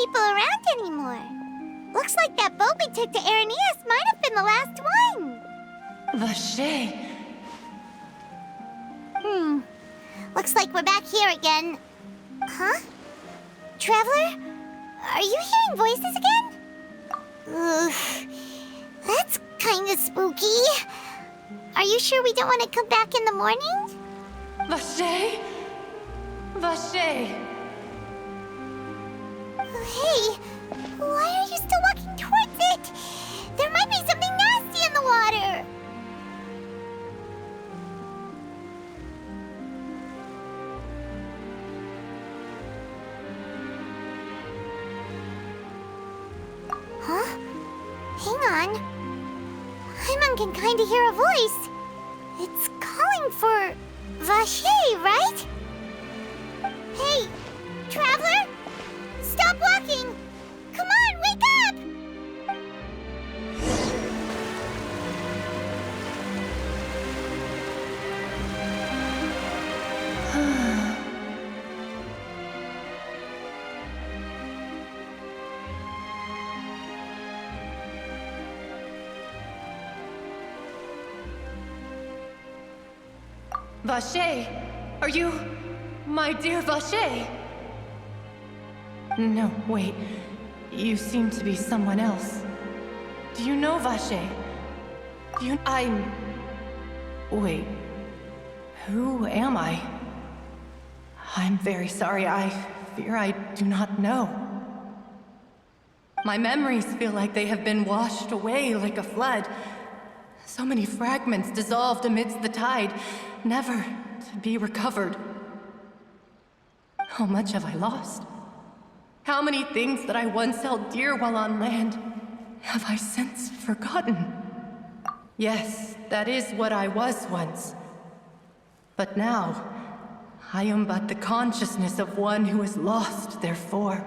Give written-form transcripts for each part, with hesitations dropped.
people around anymore. Looks like that boat we took to Araneas might have been the last one. Vache. Looks like we're back here again. Huh? Traveler? Are you hearing voices again? Ugh. That's kinda spooky. Are you sure we don't want to come back in the morning? Vache? Vache. Hey, why are you still walking towards it? There might be something nasty in the water. Huh? Hang on. Paimon can kinda hear a voice. It's calling for Vache, right? Hey, Traveler! Stop walking! Come on, wake up! Vache, are you... my dear Vache? No, wait. You seem to be someone else. Do you know Vache? Do you... Wait. Who am I? I'm very sorry. I fear I do not know. My memories feel like they have been washed away like a flood. So many fragments dissolved amidst the tide, never to be recovered. How much have I lost? How many things that I once held dear while on land have I since forgotten? Yes, that is what I was once. But now, I am but the consciousness of one who is lost, therefore.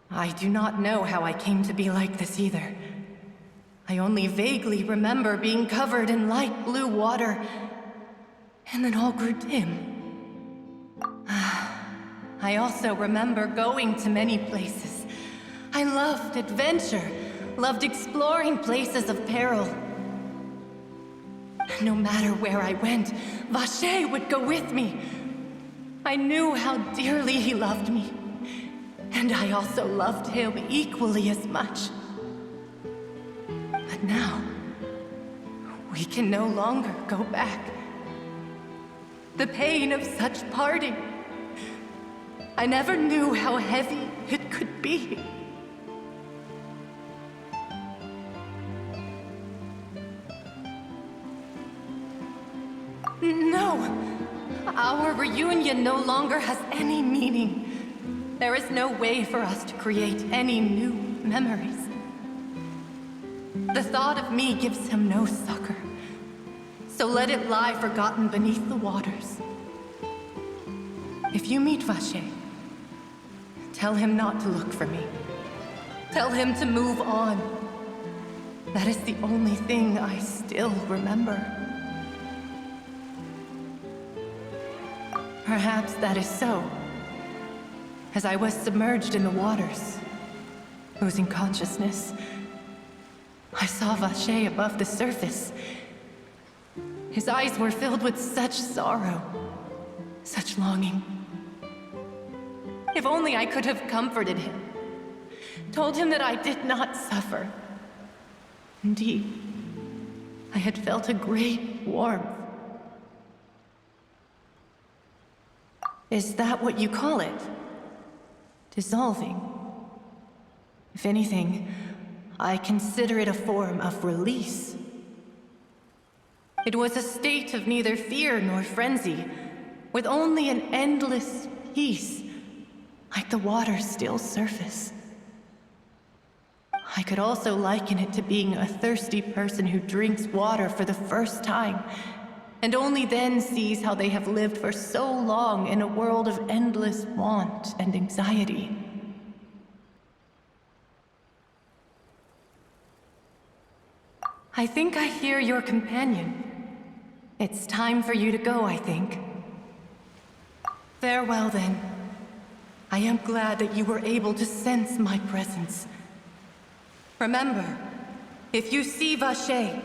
I do not know how I came to be like this either. I only vaguely remember being covered in light blue water, and then all grew dim. I also remember going to many places. I loved adventure, loved exploring places of peril. No matter where I went, Vache would go with me. I knew how dearly he loved me, and I also loved him equally as much. But now, we can no longer go back. The pain of such parting, I never knew how heavy it could be. No, our reunion no longer has any meaning. There is no way for us to create any new memories. The thought of me gives him no succor, so let it lie forgotten beneath the waters. If you meet Vache, tell him not to look for me. Tell him to move on. That is the only thing I still remember. Perhaps that is so. As I was submerged in the waters, losing consciousness, I saw Vache above the surface. His eyes were filled with such sorrow, such longing. If only I could have comforted him, told him that I did not suffer. Indeed, I had felt a great warmth. Is that what you call it? Dissolving? If anything, I consider it a form of release. It was a state of neither fear nor frenzy, with only an endless peace, like the water's still surface. I could also liken it to being a thirsty person who drinks water for the first time, and only then sees how they have lived for so long in a world of endless want and anxiety. I think I hear your companion. It's time for you to go, I think. Farewell, then. I am glad that you were able to sense my presence. Remember, if you see Vacher,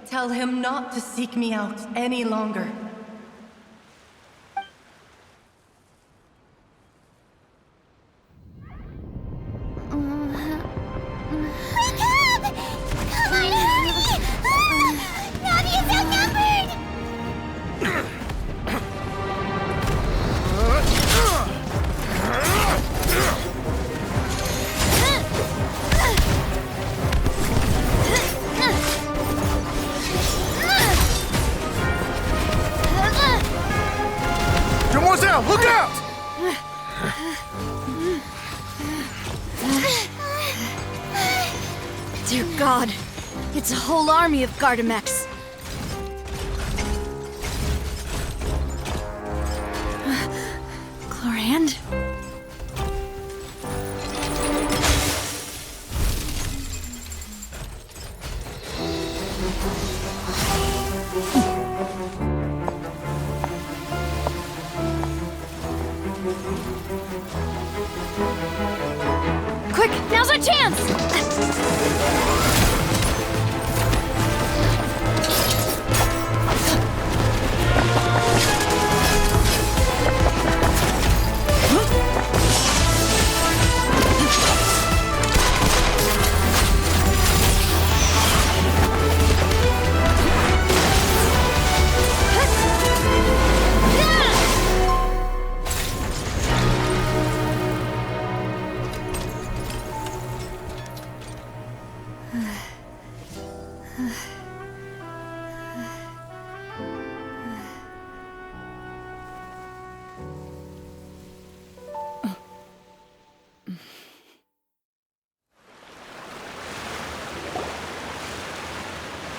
tell him not to seek me out any longer. Wake up! Come on, hurry! Navi is outnumbered! Demoiselle, look out! Dear God, it's a whole army of Gardamex. Chlorand? Quick, now's our chance!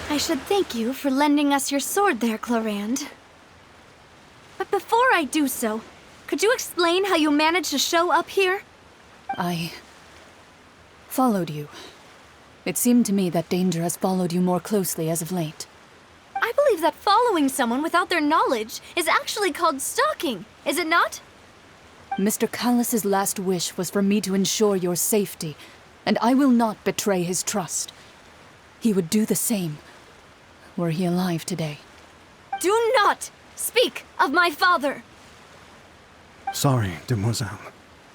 I should thank you for lending us your sword there, Chlorand. But before I do so, could you explain how you managed to show up here? I followed you. It seemed to me that danger has followed you more closely as of late. I believe that following someone without their knowledge is actually called stalking, is it not? Mr. Callus's last wish was for me to ensure your safety, and I will not betray his trust. He would do the same, were he alive today. Do not speak of my father! Sorry, Demoiselle.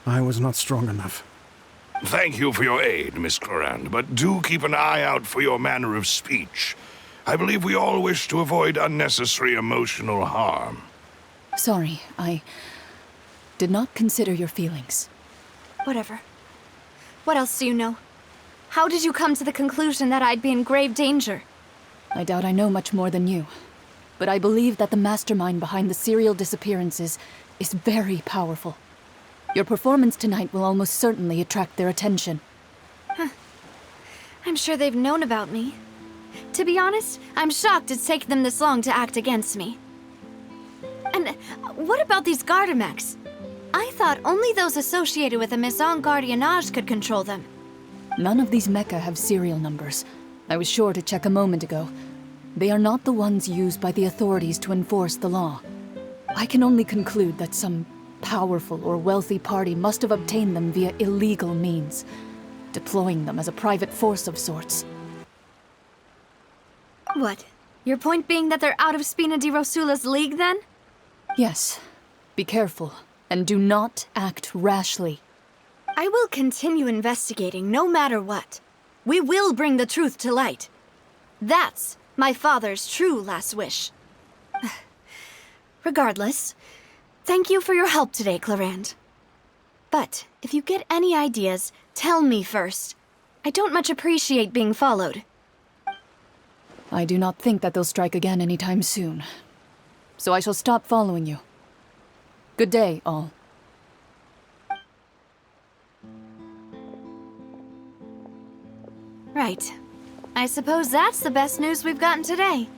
I was not strong enough. Thank you for your aid, Miss Chlorand, but do keep an eye out for your manner of speech. I believe we all wish to avoid unnecessary emotional harm. Sorry, I did not consider your feelings. Whatever. What else do you know? How did you come to the conclusion that I'd be in grave danger? I doubt I know much more than you, but I believe that the mastermind behind the serial disappearances is very powerful. Your performance tonight will almost certainly attract their attention. I'm sure they've known about me. To be honest, I'm shocked it's taken them this long to act against me. And what about these Gardamex? I thought only those associated with the Maison Gardiennage could control them. None of these mecha have serial numbers. I was sure to check a moment ago. They are not the ones used by the authorities to enforce the law. I can only conclude that some powerful or wealthy party must have obtained them via illegal means, deploying them as a private force of sorts. What? Your point being that they're out of Spina di Rosula's league, then? Yes. Be careful, and do not act rashly. I will continue investigating no matter what. We will bring the truth to light. That's my father's true last wish. Regardless, thank you for your help today, Chlorand. But if you get any ideas, tell me first. I don't much appreciate being followed. I do not think that they'll strike again anytime soon. So I shall stop following you. Good day, all. Right. I suppose that's the best news we've gotten today.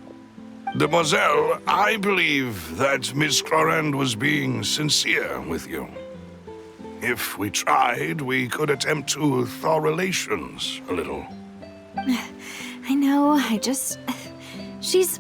Demoiselle, I believe that Miss Chlorand was being sincere with you. If we tried, we could attempt to thaw relations a little. I know, she's...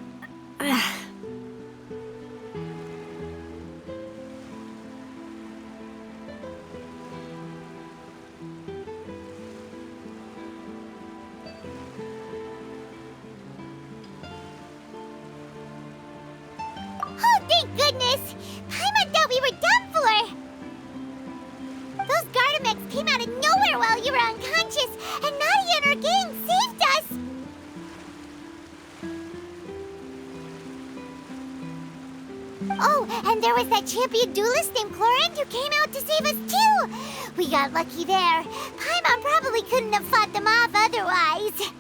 Oh, and there was that champion duelist named Chlorant who came out to save us too! We got lucky there. Paimon probably couldn't have fought them off otherwise.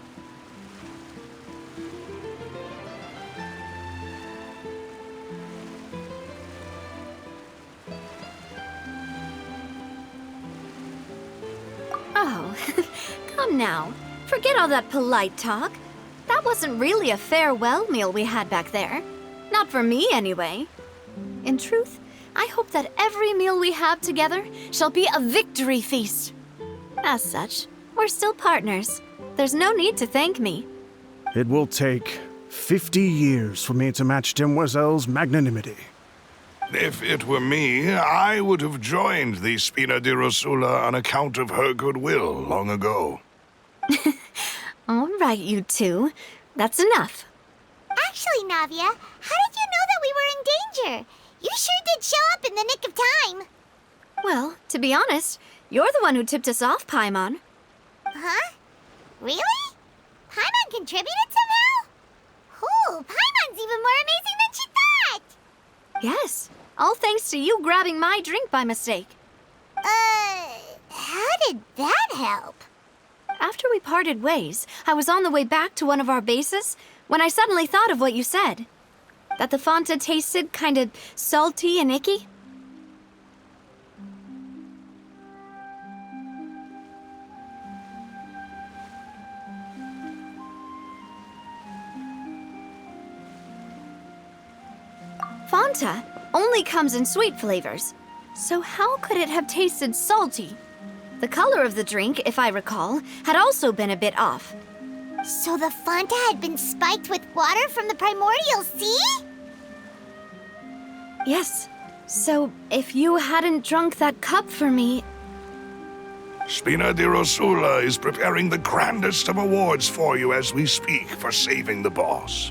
Oh, come now. Forget all that polite talk. That wasn't really a farewell meal we had back there. Not for me, anyway. In truth, I hope that every meal we have together shall be a victory feast. As such, we're still partners. There's no need to thank me. It will take 50 years for me to match Demoiselle's magnanimity. If it were me, I would have joined the Spina di Rosula on account of her goodwill long ago. All right, you two. That's enough. Actually, Navia, how did you know that we were in danger? You sure did show up in the nick of time. Well, to be honest, you're the one who tipped us off, Paimon. Huh? Really? Paimon contributed somehow? Ooh, Paimon's even more amazing than she thought! Yes, all thanks to you grabbing my drink by mistake. How did that help? After we parted ways, I was on the way back to one of our bases when I suddenly thought of what you said. That the Fonta tasted kind of salty and icky. Fonta only comes in sweet flavors, so how could it have tasted salty? The color of the drink, if I recall, had also been a bit off. So the Fonta had been spiked with water from the primordial sea? Yes. So if you hadn't drunk that cup for me... Spina di Rosula is preparing the grandest of awards for you as we speak for saving the boss.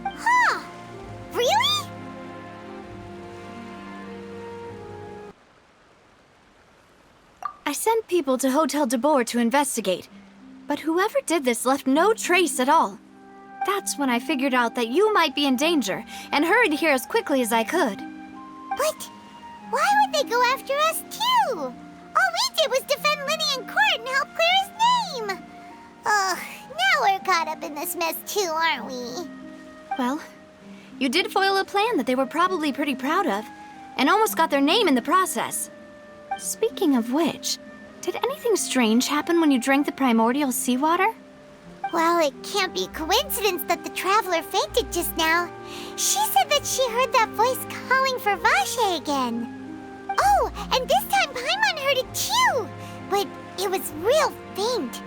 Huh. Really? I sent people to Hotel de Boer to investigate, but whoever did this left no trace at all. That's when I figured out that you might be in danger and hurried here as quickly as I could. But why would they go after us too? All we did was defend Linny in court and help clear his name. Ugh, now we're caught up in this mess too, aren't we? Well, you did foil a plan that they were probably pretty proud of, and almost got their name in the process. Speaking of which, did anything strange happen when you drank the primordial seawater? Well, it can't be coincidence that the traveler fainted just now. She said that she heard that voice calling for Vache again. Oh, and this time Paimon heard it too, but it was real faint.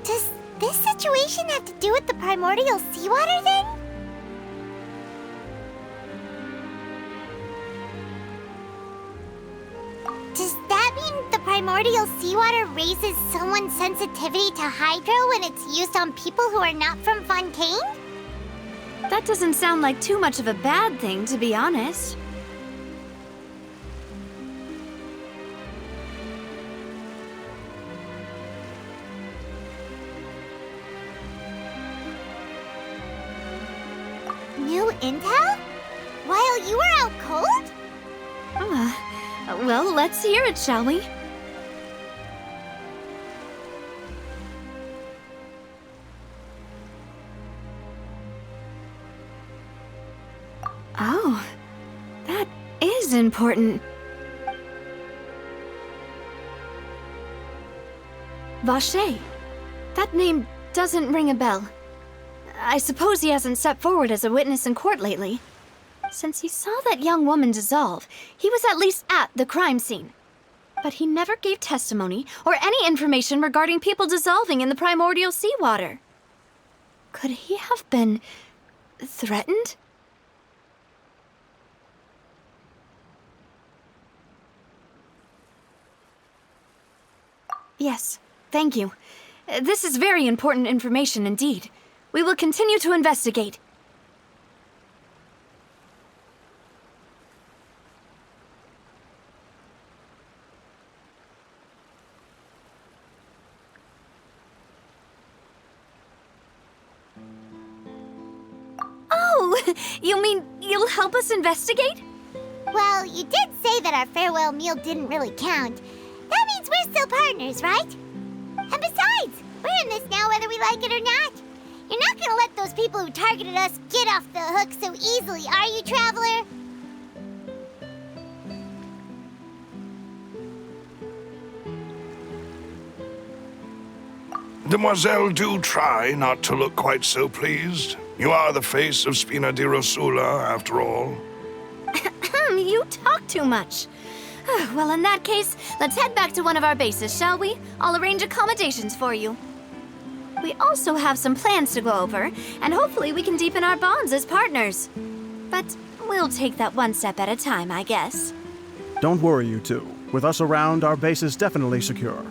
Does this situation have to do with the primordial seawater then? Does that mean the primordial seawater raises someone's sensitivity to hydro when it's used on people who are not from Fontaine? That doesn't sound like too much of a bad thing, to be honest. New intel? While you were out cold? Well, let's hear it, shall we? Oh, that is important. Vache. That name doesn't ring a bell. I suppose he hasn't stepped forward as a witness in court lately. Since he saw that young woman dissolve, he was at least at the crime scene. But he never gave testimony or any information regarding people dissolving in the primordial seawater. Could he have been threatened? Yes, thank you. This is very important information indeed. We will continue to investigate. Oh, You mean you'll help us investigate? Well, you did say that our farewell meal didn't really count. That means we're still partners, right? And besides, we're in this now whether we like it or not. You're not gonna let those people who targeted us get off the hook so easily, are you, Traveler? Demoiselle, do try not to look quite so pleased. You are the face of Spina di Rosula, after all. You talk too much. Well, in that case, let's head back to one of our bases, shall we? I'll arrange accommodations for you. We also have some plans to go over, and hopefully we can deepen our bonds as partners. But we'll take that one step at a time, I guess. Don't worry, you two. With us around, our base is definitely secure.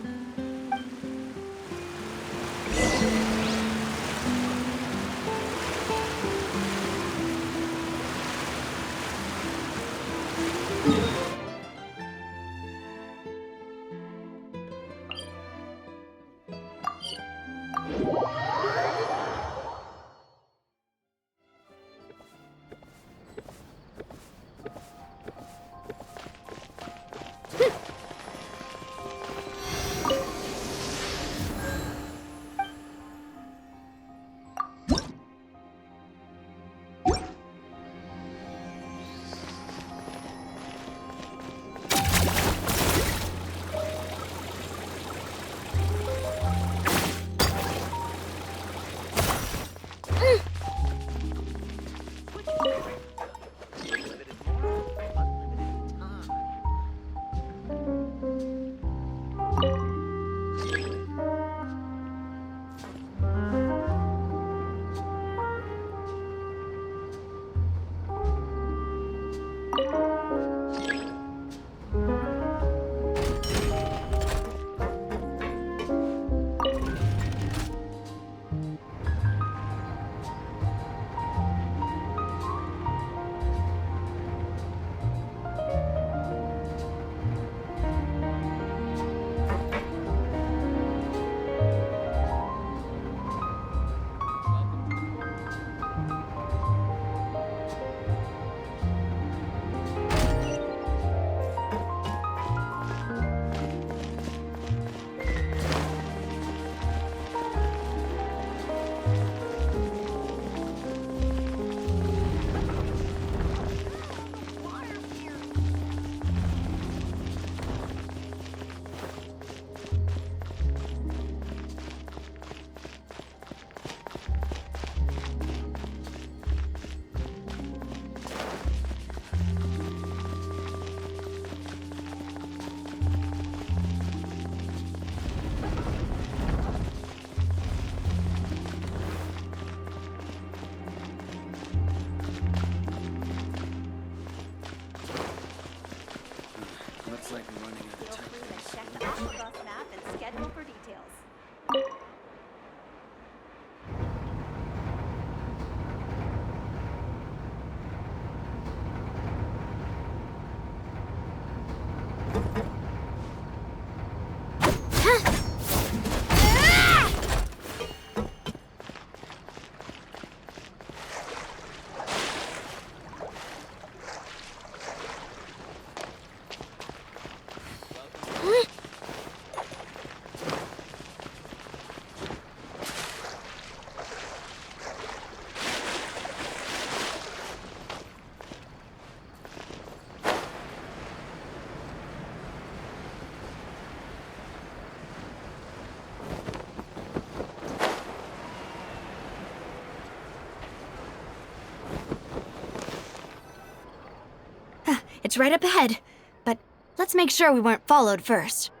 It's right up ahead, but let's make sure we weren't followed first.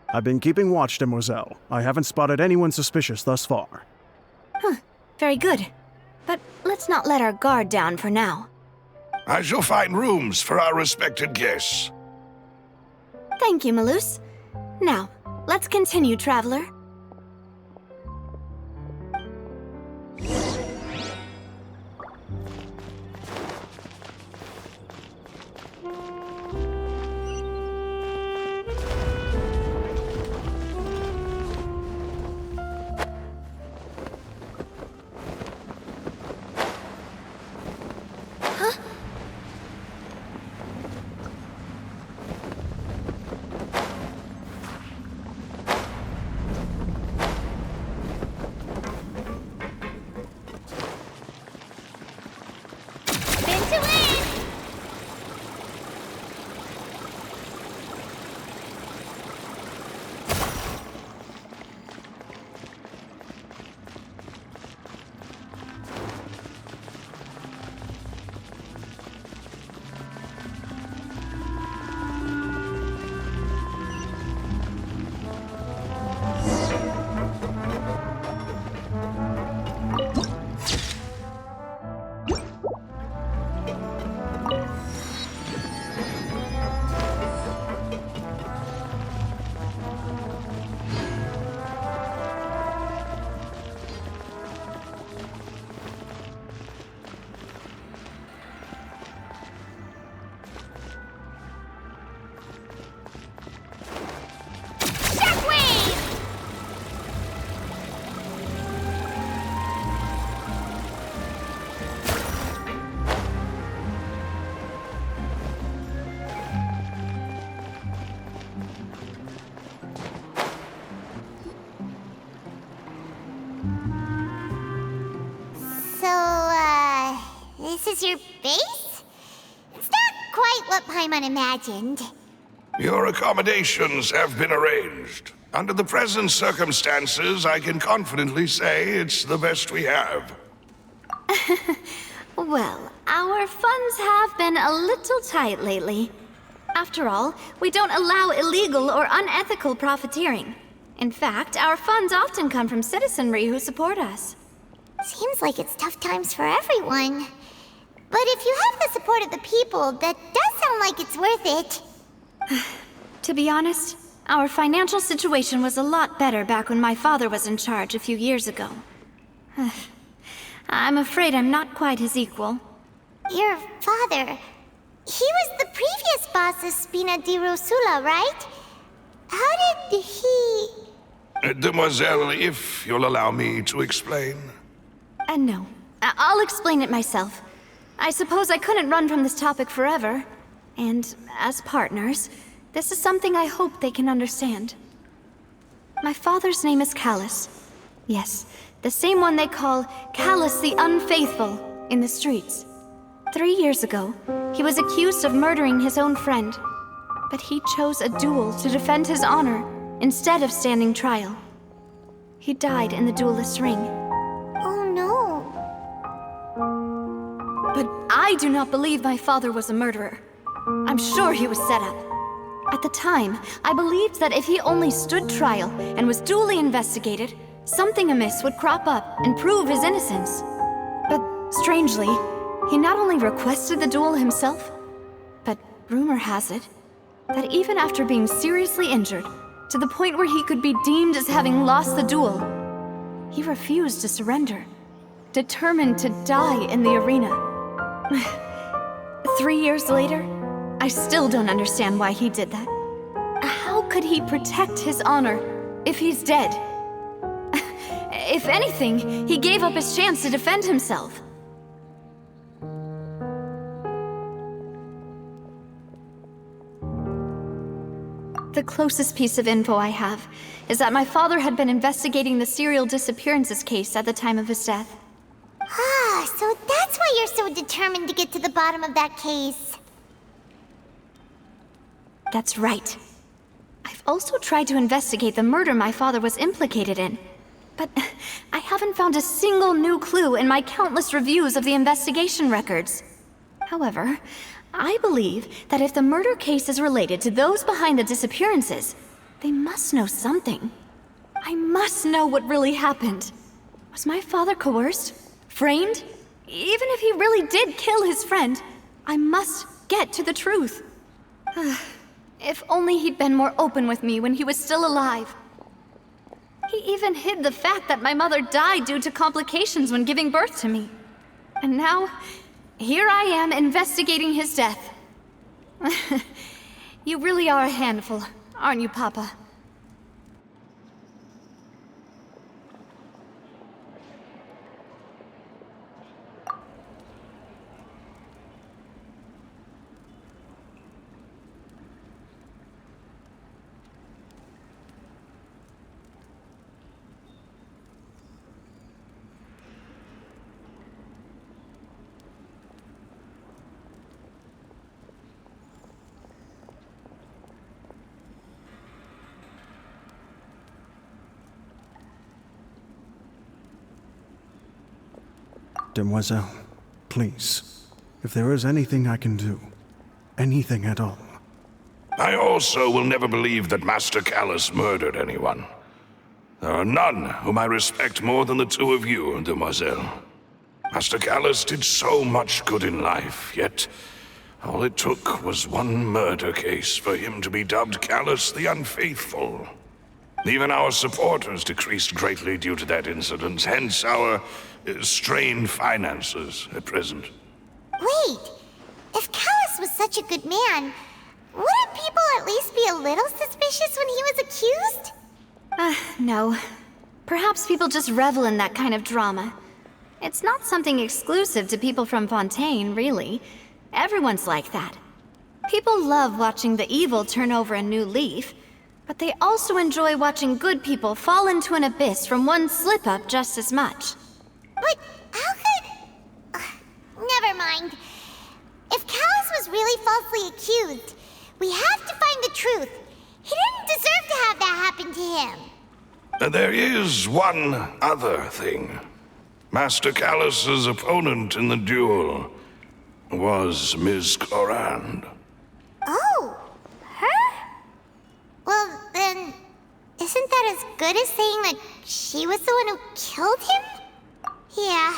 I've been keeping watch, Demoiselle. I haven't spotted anyone suspicious thus far. Very good. But let's not let our guard down for now. I shall find rooms for our respected guests. Thank you, Malus. Now, let's continue, Traveler. is your base? It's not quite what Paimon imagined. Your accommodations have been arranged. Under the present circumstances, I can confidently say it's the best we have. Well, our funds have been a little tight lately. After all, we don't allow illegal or unethical profiteering. In fact, our funds often come from citizenry who support us. Seems like it's tough times for everyone. But if you have the support of the people, that does sound like it's worth it. To be honest, our financial situation was a lot better back when my father was in charge a few years ago. I'm afraid I'm not quite his equal. Your father... He was the previous boss of Spina di Rosula, right? How did he... Demoiselle, if you'll allow me to explain. No. I'll explain it myself. I suppose I couldn't run from this topic forever. And as partners, this is something I hope they can understand. My father's name is Callus. Yes, the same one they call Callus the Unfaithful in the streets. 3 years ago, he was accused of murdering his own friend. But he chose a duel to defend his honor instead of standing trial. He died in the duelist's ring. Oh no. But I do not believe my father was a murderer. I'm sure he was set up. At the time, I believed that if he only stood trial and was duly investigated, something amiss would crop up and prove his innocence. But strangely, he not only requested the duel himself, but rumor has it that even after being seriously injured, to the point where he could be deemed as having lost the duel, he refused to surrender, determined to die in the arena. 3 years later, I still don't understand why he did that. How could he protect his honor if he's dead? If anything, he gave up his chance to defend himself. The closest piece of info I have is that my father had been investigating the serial disappearances case at the time of his death. Ah, so that's why you're so determined to get to the bottom of that case. That's right. I've also tried to investigate the murder my father was implicated in, but I haven't found a single new clue in my countless reviews of the investigation records. However, I believe that if the murder case is related to those behind the disappearances, they must know something. I must know what really happened. Was my father coerced? Framed? Even if he really did kill his friend, I must get to the truth. If only he'd been more open with me when he was still alive. He even hid the fact that my mother died due to complications when giving birth to me. And now, here I am investigating his death. You really are a handful, aren't you, Papa? Demoiselle, please, if there is anything I can do, anything at all. I also will never believe that Master Callus murdered anyone. There are none whom I respect more than the two of you, Demoiselle. Master Callus did so much good in life, yet all it took was one murder case for him to be dubbed Callus the Unfaithful. Even our supporters decreased greatly due to that incident, hence our strained finances at present. Wait, if Callus was such a good man, wouldn't people at least be a little suspicious when he was accused? No. Perhaps people just revel in that kind of drama. It's not something exclusive to people from Fontaine, really. Everyone's like that. People love watching the evil turn over a new leaf, but they also enjoy watching good people fall into an abyss from one slip-up just as much. But how could... never mind. falsely accused. We have to find the truth. He didn't deserve to have that happen to him. There is one other thing. Master Callus's opponent in the duel was Ms. Clorand. Oh, her? Well, then, isn't that as good as saying that she was the one who killed him? Yeah,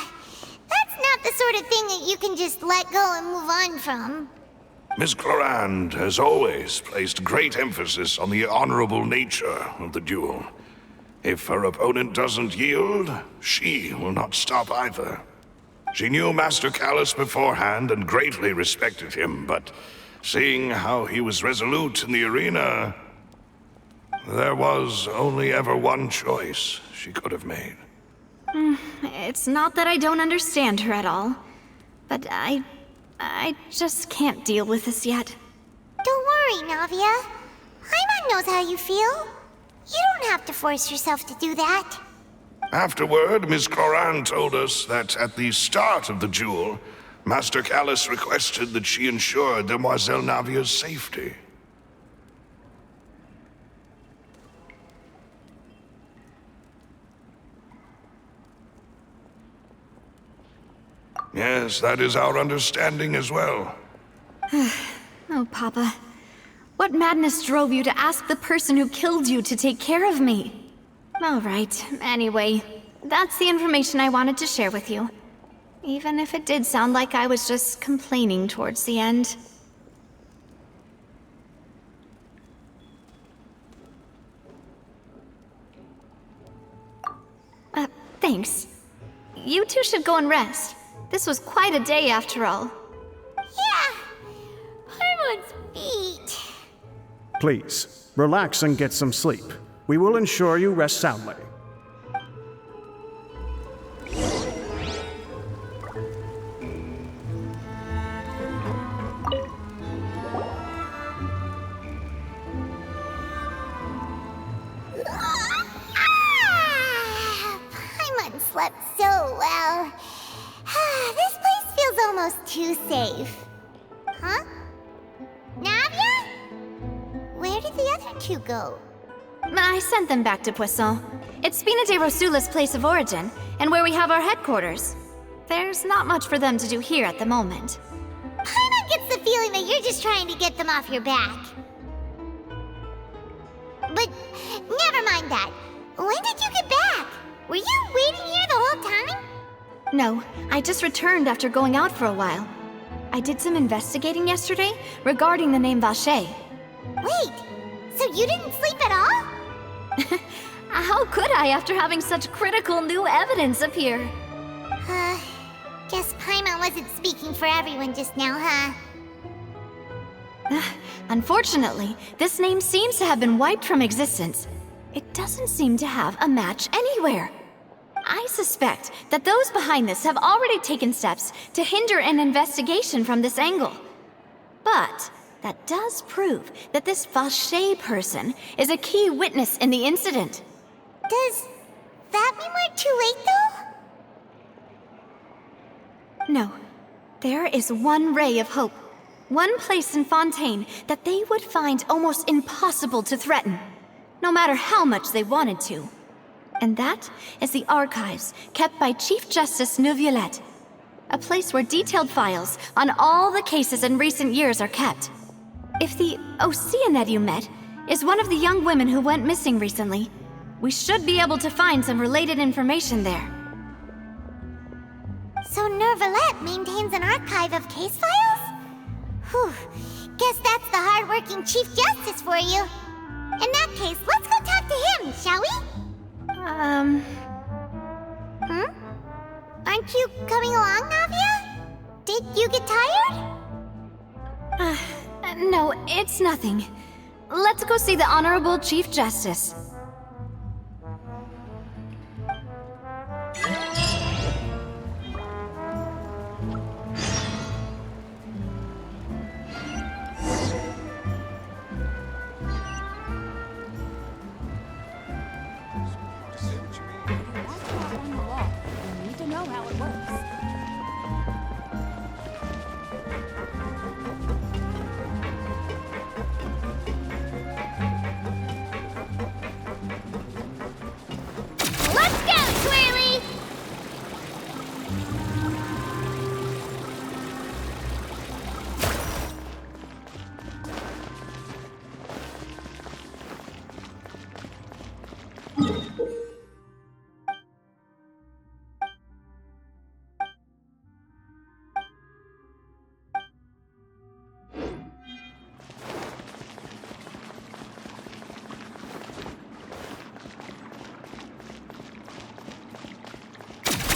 that's not the sort of thing that you can just let go and move on from. Ms. Clorand has always placed great emphasis on the honorable nature of the duel. If her opponent doesn't yield, she will not stop either. She knew Master Callus beforehand and greatly respected him, but seeing how he was resolute in the arena, there was only ever one choice she could have made. It's not that I don't understand her at all, but I just can't deal with this yet. Don't worry, Navia. Paimon knows how you feel. You don't have to force yourself to do that. Afterward, Ms. Clorand told us that at the start of the duel, Master Callus requested that she ensure Demoiselle Navia's safety. Yes, that is our understanding as well. Oh, Papa. What madness drove you to ask the person who killed you to take care of me? All right, anyway, that's the information I wanted to share with you. Even if it did sound like I was just complaining towards the end. Thanks. You two should go and rest. This was quite a day after all. Yeah, Paimon's beat. Please, relax and get some sleep. We will ensure you rest soundly. Paimon slept so well. This place feels almost too safe. Huh? Navia? Where did the other two go? I sent them back to Poisson. It's Spina de Rosula's place of origin, and where we have our headquarters. There's not much for them to do here at the moment. Paimon gets the feeling that you're just trying to get them off your back. But never mind that. When did you get back? Were you waiting here the whole time? No, I just returned after going out for a while. I did some investigating yesterday regarding the name Vache. Wait, so you didn't sleep at all? How could I after having such critical new evidence appear? Guess Paimon wasn't speaking for everyone just now, huh? Unfortunately, this name seems to have been wiped from existence. It doesn't seem to have a match anywhere. I suspect that those behind this have already taken steps to hinder an investigation from this angle. But that does prove that this Vache person is a key witness in the incident. Does that mean we're too late, though? No. There is one ray of hope. One place in Fontaine that they would find almost impossible to threaten, no matter how much they wanted to. And that is the archives kept by Chief Justice Neuvillette. A place where detailed files on all the cases in recent years are kept. If the Oceanette you met is one of the young women who went missing recently, we should be able to find some related information there. So Neuvillette maintains an archive of case files? Whew, guess that's the hard-working Chief Justice for you. In that case, let's go talk to him, shall we? Aren't you coming along, Navia? Did you get tired? No, it's nothing. Let's go see the Honorable Chief Justice.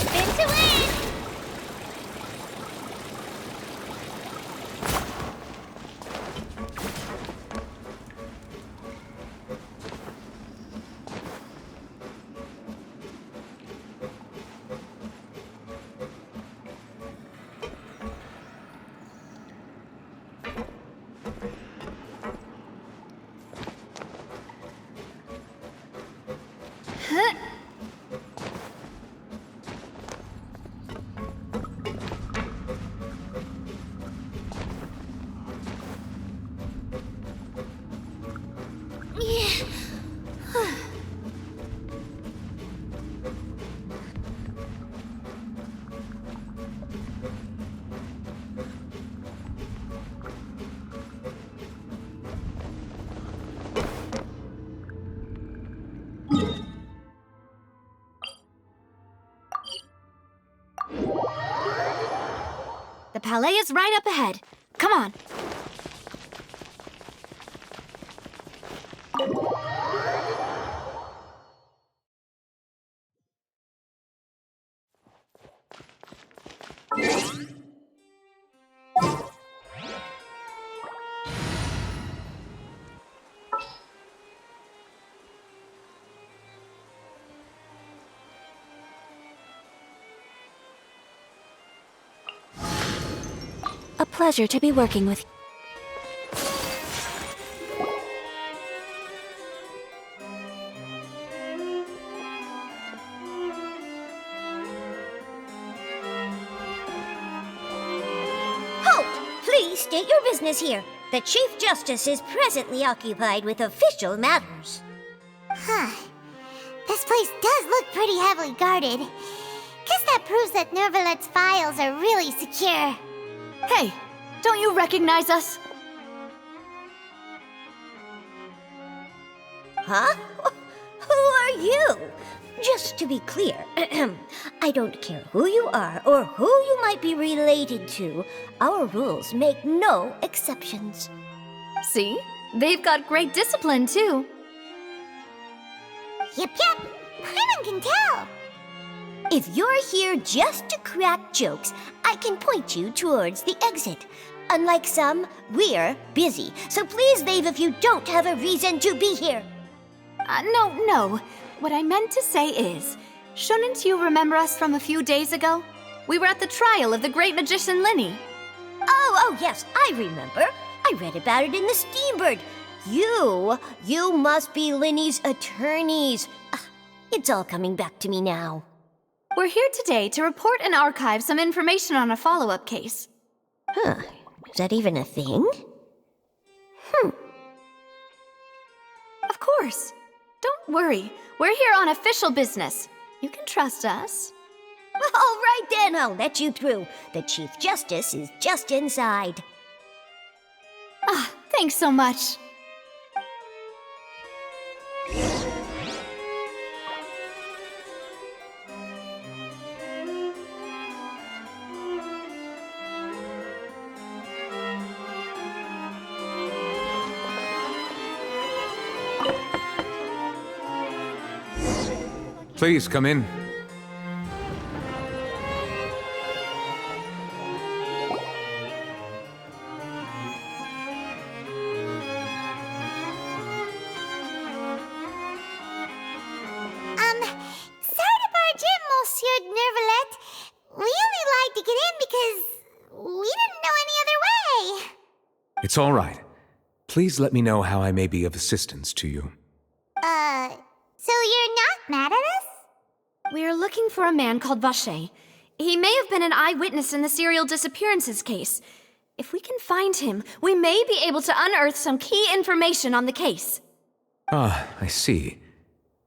Spin to win! The palais is right up ahead. Come on. A pleasure to be working with you. Halt! Please state your business here. The Chief Justice is presently occupied with official matters. Huh. This place does look pretty heavily guarded. Guess that proves that Nervalet's files are really secure. Hey, don't you recognize us? Huh? Who are you? Just to be clear, I don't care who you are or who you might be related to. Our rules make no exceptions. See? They've got great discipline, too. Yep. Paimon can tell. If you're here just to crack jokes, I can point you towards the exit. Unlike some, we're busy, so please leave if you don't have a reason to be here. No. What I meant to say is, shouldn't you remember us from a few days ago? We were at the trial of the great magician Linny. Oh, yes, I remember. I read about it in the Steambird. You must be Linny's attorneys. It's all coming back to me now. We're here today to report and archive some information on a follow-up case. Huh. Is that even a thing? Of course. Don't worry. We're here on official business. You can trust us. All right then, I'll let you through. The Chief Justice is just inside. Thanks so much. Please come in. Sorry to barge in, Monsieur Nervalet. We only lied to get in because we didn't know any other way. It's all right. Please let me know how I may be of assistance to you. So you're not mad at us? We're looking for a man called Vacher. He may have been an eyewitness in the serial disappearances case. If we can find him, we may be able to unearth some key information on the case. Ah, I see.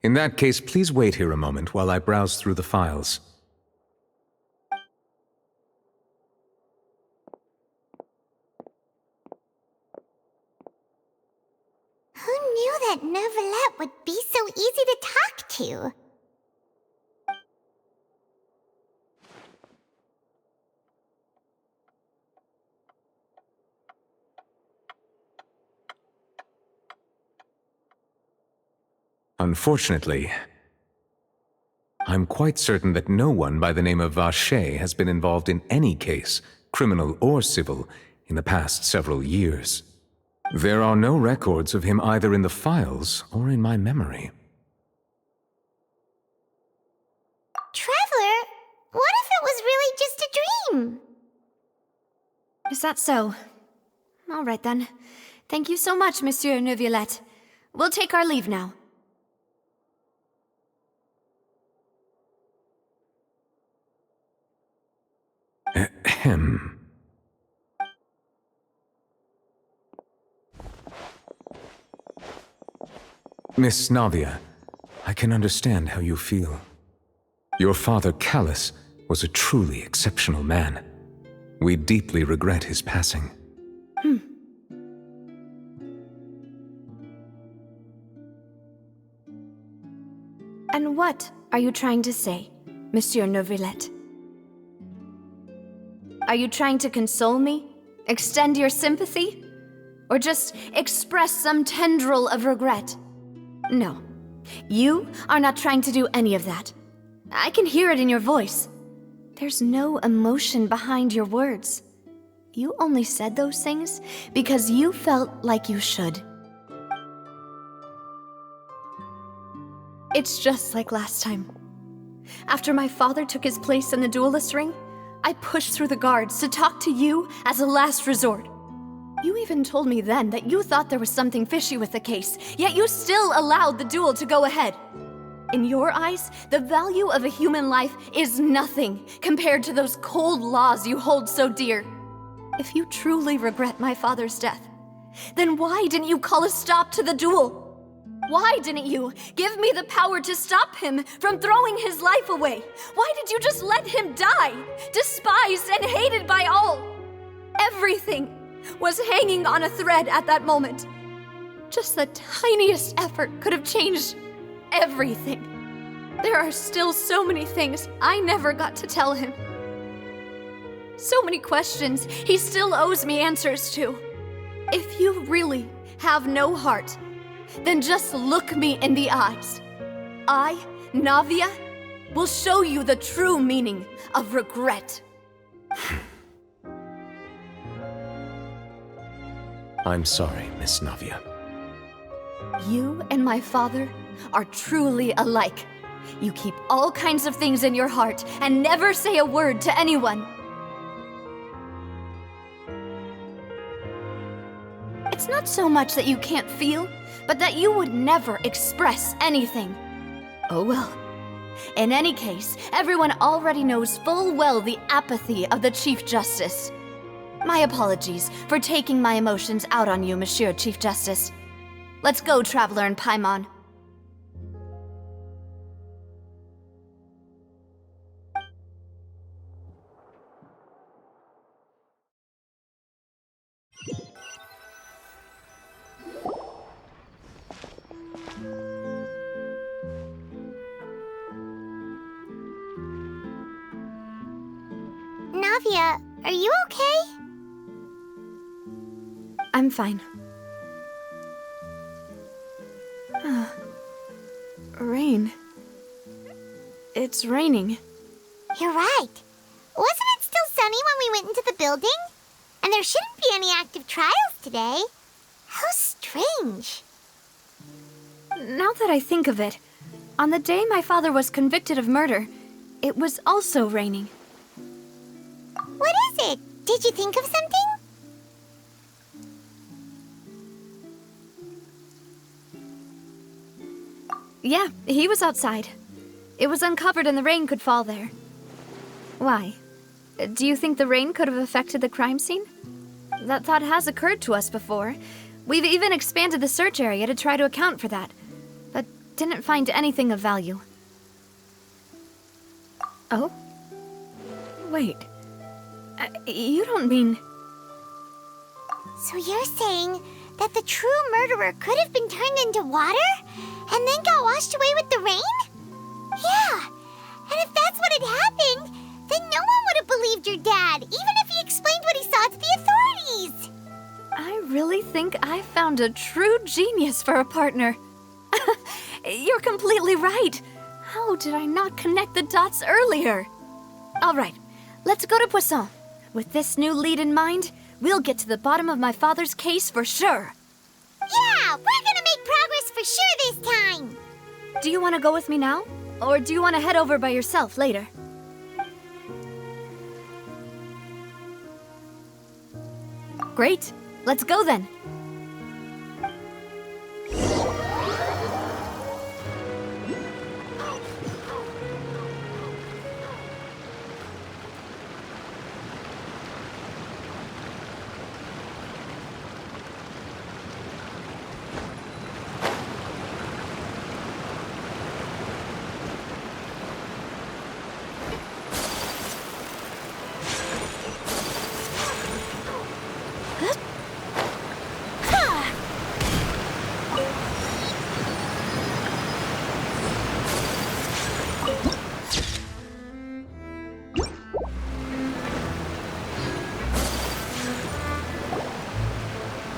In that case, please wait here a moment while I browse through the files. that Neuvillette would be so easy to talk to. Unfortunately, I'm quite certain that no one by the name of Vacher has been involved in any case, criminal or civil, in the past several years. There are no records of him either in the files or in my memory. Traveler, what if it was really just a dream? Is that so? All right then. Thank you so much, Monsieur Neuvillette. We'll take our leave now. Ahem. Miss Navia, I can understand how you feel. Your father, Callus, was a truly exceptional man. We deeply regret his passing. And what are you trying to say, Monsieur Neuvillette? Are you trying to console me? Extend your sympathy? Or just express some tendril of regret? No. You are not trying to do any of that. I can hear it in your voice. There's no emotion behind your words. You only said those things because you felt like you should. It's just like last time. After my father took his place in the duelist ring, I pushed through the guards to talk to you as a last resort. You even told me then that you thought there was something fishy with the case, yet you still allowed the duel to go ahead. In your eyes, the value of a human life is nothing compared to those cold laws you hold so dear. If you truly regret my father's death, then why didn't you call a stop to the duel? Why didn't you give me the power to stop him from throwing his life away? Why did you just let him die, despised and hated by all? Everything was hanging on a thread at that moment. Just the tiniest effort could have changed everything. There are still so many things I never got to tell him. So many questions he still owes me answers to. If you really have no heart, then just look me in the eyes. I, Navia, will show you the true meaning of regret. I'm sorry, Miss Navia. You and my father are truly alike. You keep all kinds of things in your heart and never say a word to anyone. It's not so much that you can't feel, but that you would never express anything. Oh well. In any case, everyone already knows full well the apathy of the Chief Justice. My apologies for taking my emotions out on you, Monsieur Chief Justice. Let's go, Traveler and Paimon. Navia, are you okay? I'm fine. Rain. It's raining. You're right. Wasn't it still sunny when we went into the building? And there shouldn't be any active trials today. How strange. Now that I think of it, on the day my father was convicted of murder, it was also raining. What is it? Did you think of something? Yeah, he was outside. It was uncovered and the rain could fall there. Why? Do you think the rain could have affected the crime scene? That thought has occurred to us before. We've even expanded the search area to try to account for that, but didn't find anything of value. Oh? Wait. You don't mean... So you're saying That the true murderer could have been turned into water and then got washed away with the rain? Yeah, and if that's what had happened, then no one would have believed your dad, even if he explained what he saw to the authorities. I really think I found a true genius for a partner. You're completely right. How did I not connect the dots earlier? All right, let's go to Poisson. With this new lead in mind, we'll get to the bottom of my father's case for sure. Yeah, we're gonna make progress for sure this time. Do you want to go with me now? Or do you want to head over by yourself later? Great. Let's go then.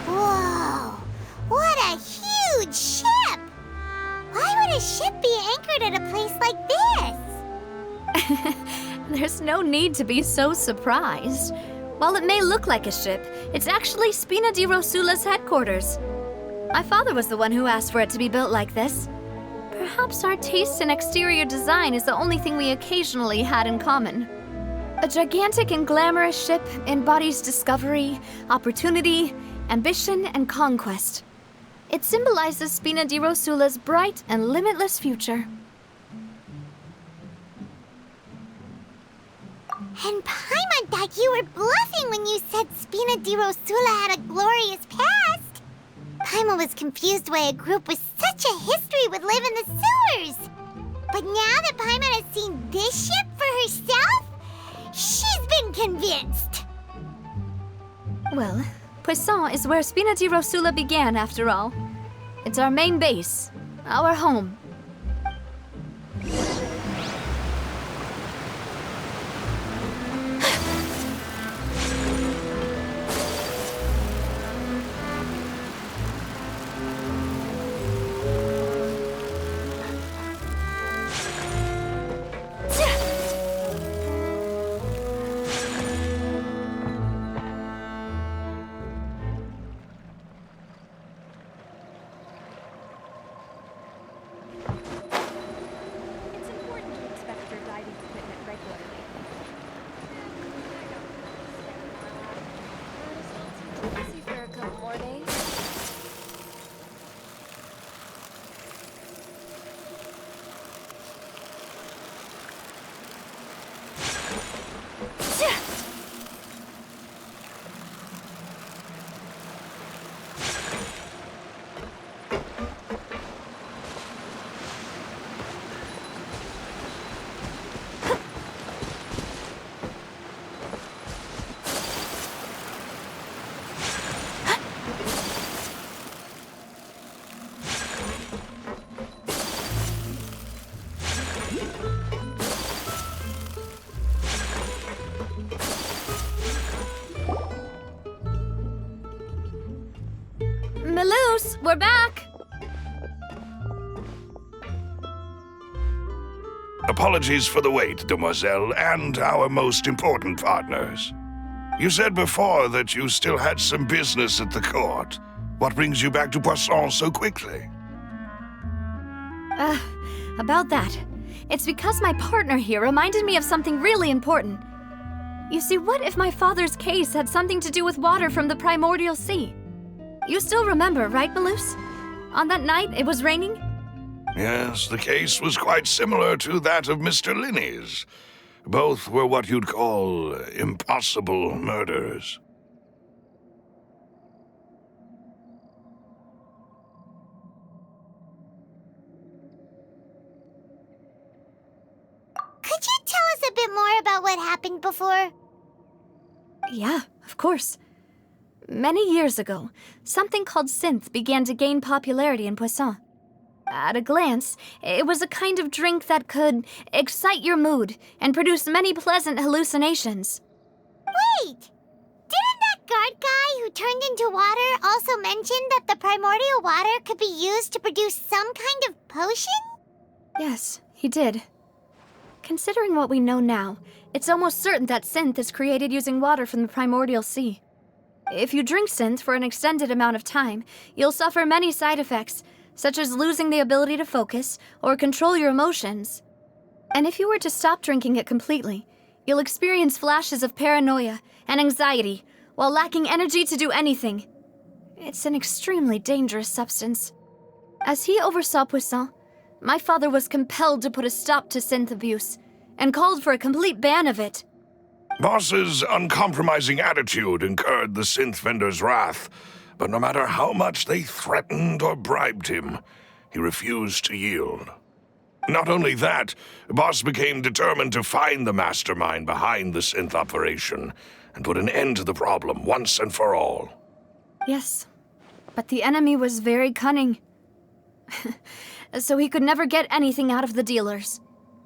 Whoa, what a huge ship! Why would a ship be anchored at a place like this? There's no need to be so surprised. While it may look like a ship, it's actually Spina di Rosula's headquarters. My father was the one who asked for it to be built like this. Perhaps our taste in exterior design is the only thing we occasionally had in common. A gigantic and glamorous ship embodies discovery, opportunity, ambition, and conquest. It symbolizes Spina di Rosula's bright and limitless future. And Paimon thought you were bluffing when you said Spina di Rosula had a glorious past. Paimon was confused why a group with such a history would live in the sewers. But now that Paimon has seen this ship for herself, she's been convinced. Well, Poisson is where Spina di Rosula began, after all. It's our main base, our home. It's important to inspect your diving equipment regularly. Busy for a couple more days. Maloose, we're back! Apologies for the wait, demoiselle, and our most important partners. You said before that you still had some business at the court. What brings you back to Poisson so quickly? About that. It's because my partner here reminded me of something really important. You see, what if my father's case had something to do with water from the primordial sea? You still remember, right, Maloose? On that night, it was raining? Yes, the case was quite similar to that of Mr. Linney's. Both were what you'd call impossible murders. Could you tell us a bit more about what happened before? Yeah, of course. Many years ago, something called synth began to gain popularity in Poisson. At a glance, it was a kind of drink that could excite your mood and produce many pleasant hallucinations. Wait! Didn't that guard guy who turned into water also mention that the primordial water could be used to produce some kind of potion? Yes, he did. Considering what we know now, it's almost certain that synth is created using water from the primordial sea. If you drink synth for an extended amount of time, you'll suffer many side effects, such as losing the ability to focus or control your emotions. And if you were to stop drinking it completely, you'll experience flashes of paranoia and anxiety while lacking energy to do anything. It's an extremely dangerous substance. As he oversaw Poisson, my father was compelled to put a stop to synth abuse and called for a complete ban of it. Boss's uncompromising attitude incurred the synth vendor's wrath, but no matter how much they threatened or bribed him, he refused to yield. Not only that, Boss became determined to find the mastermind behind the synth operation and put an end to the problem once and for all. Yes, but the enemy was very cunning. So he could never get anything out of the dealers,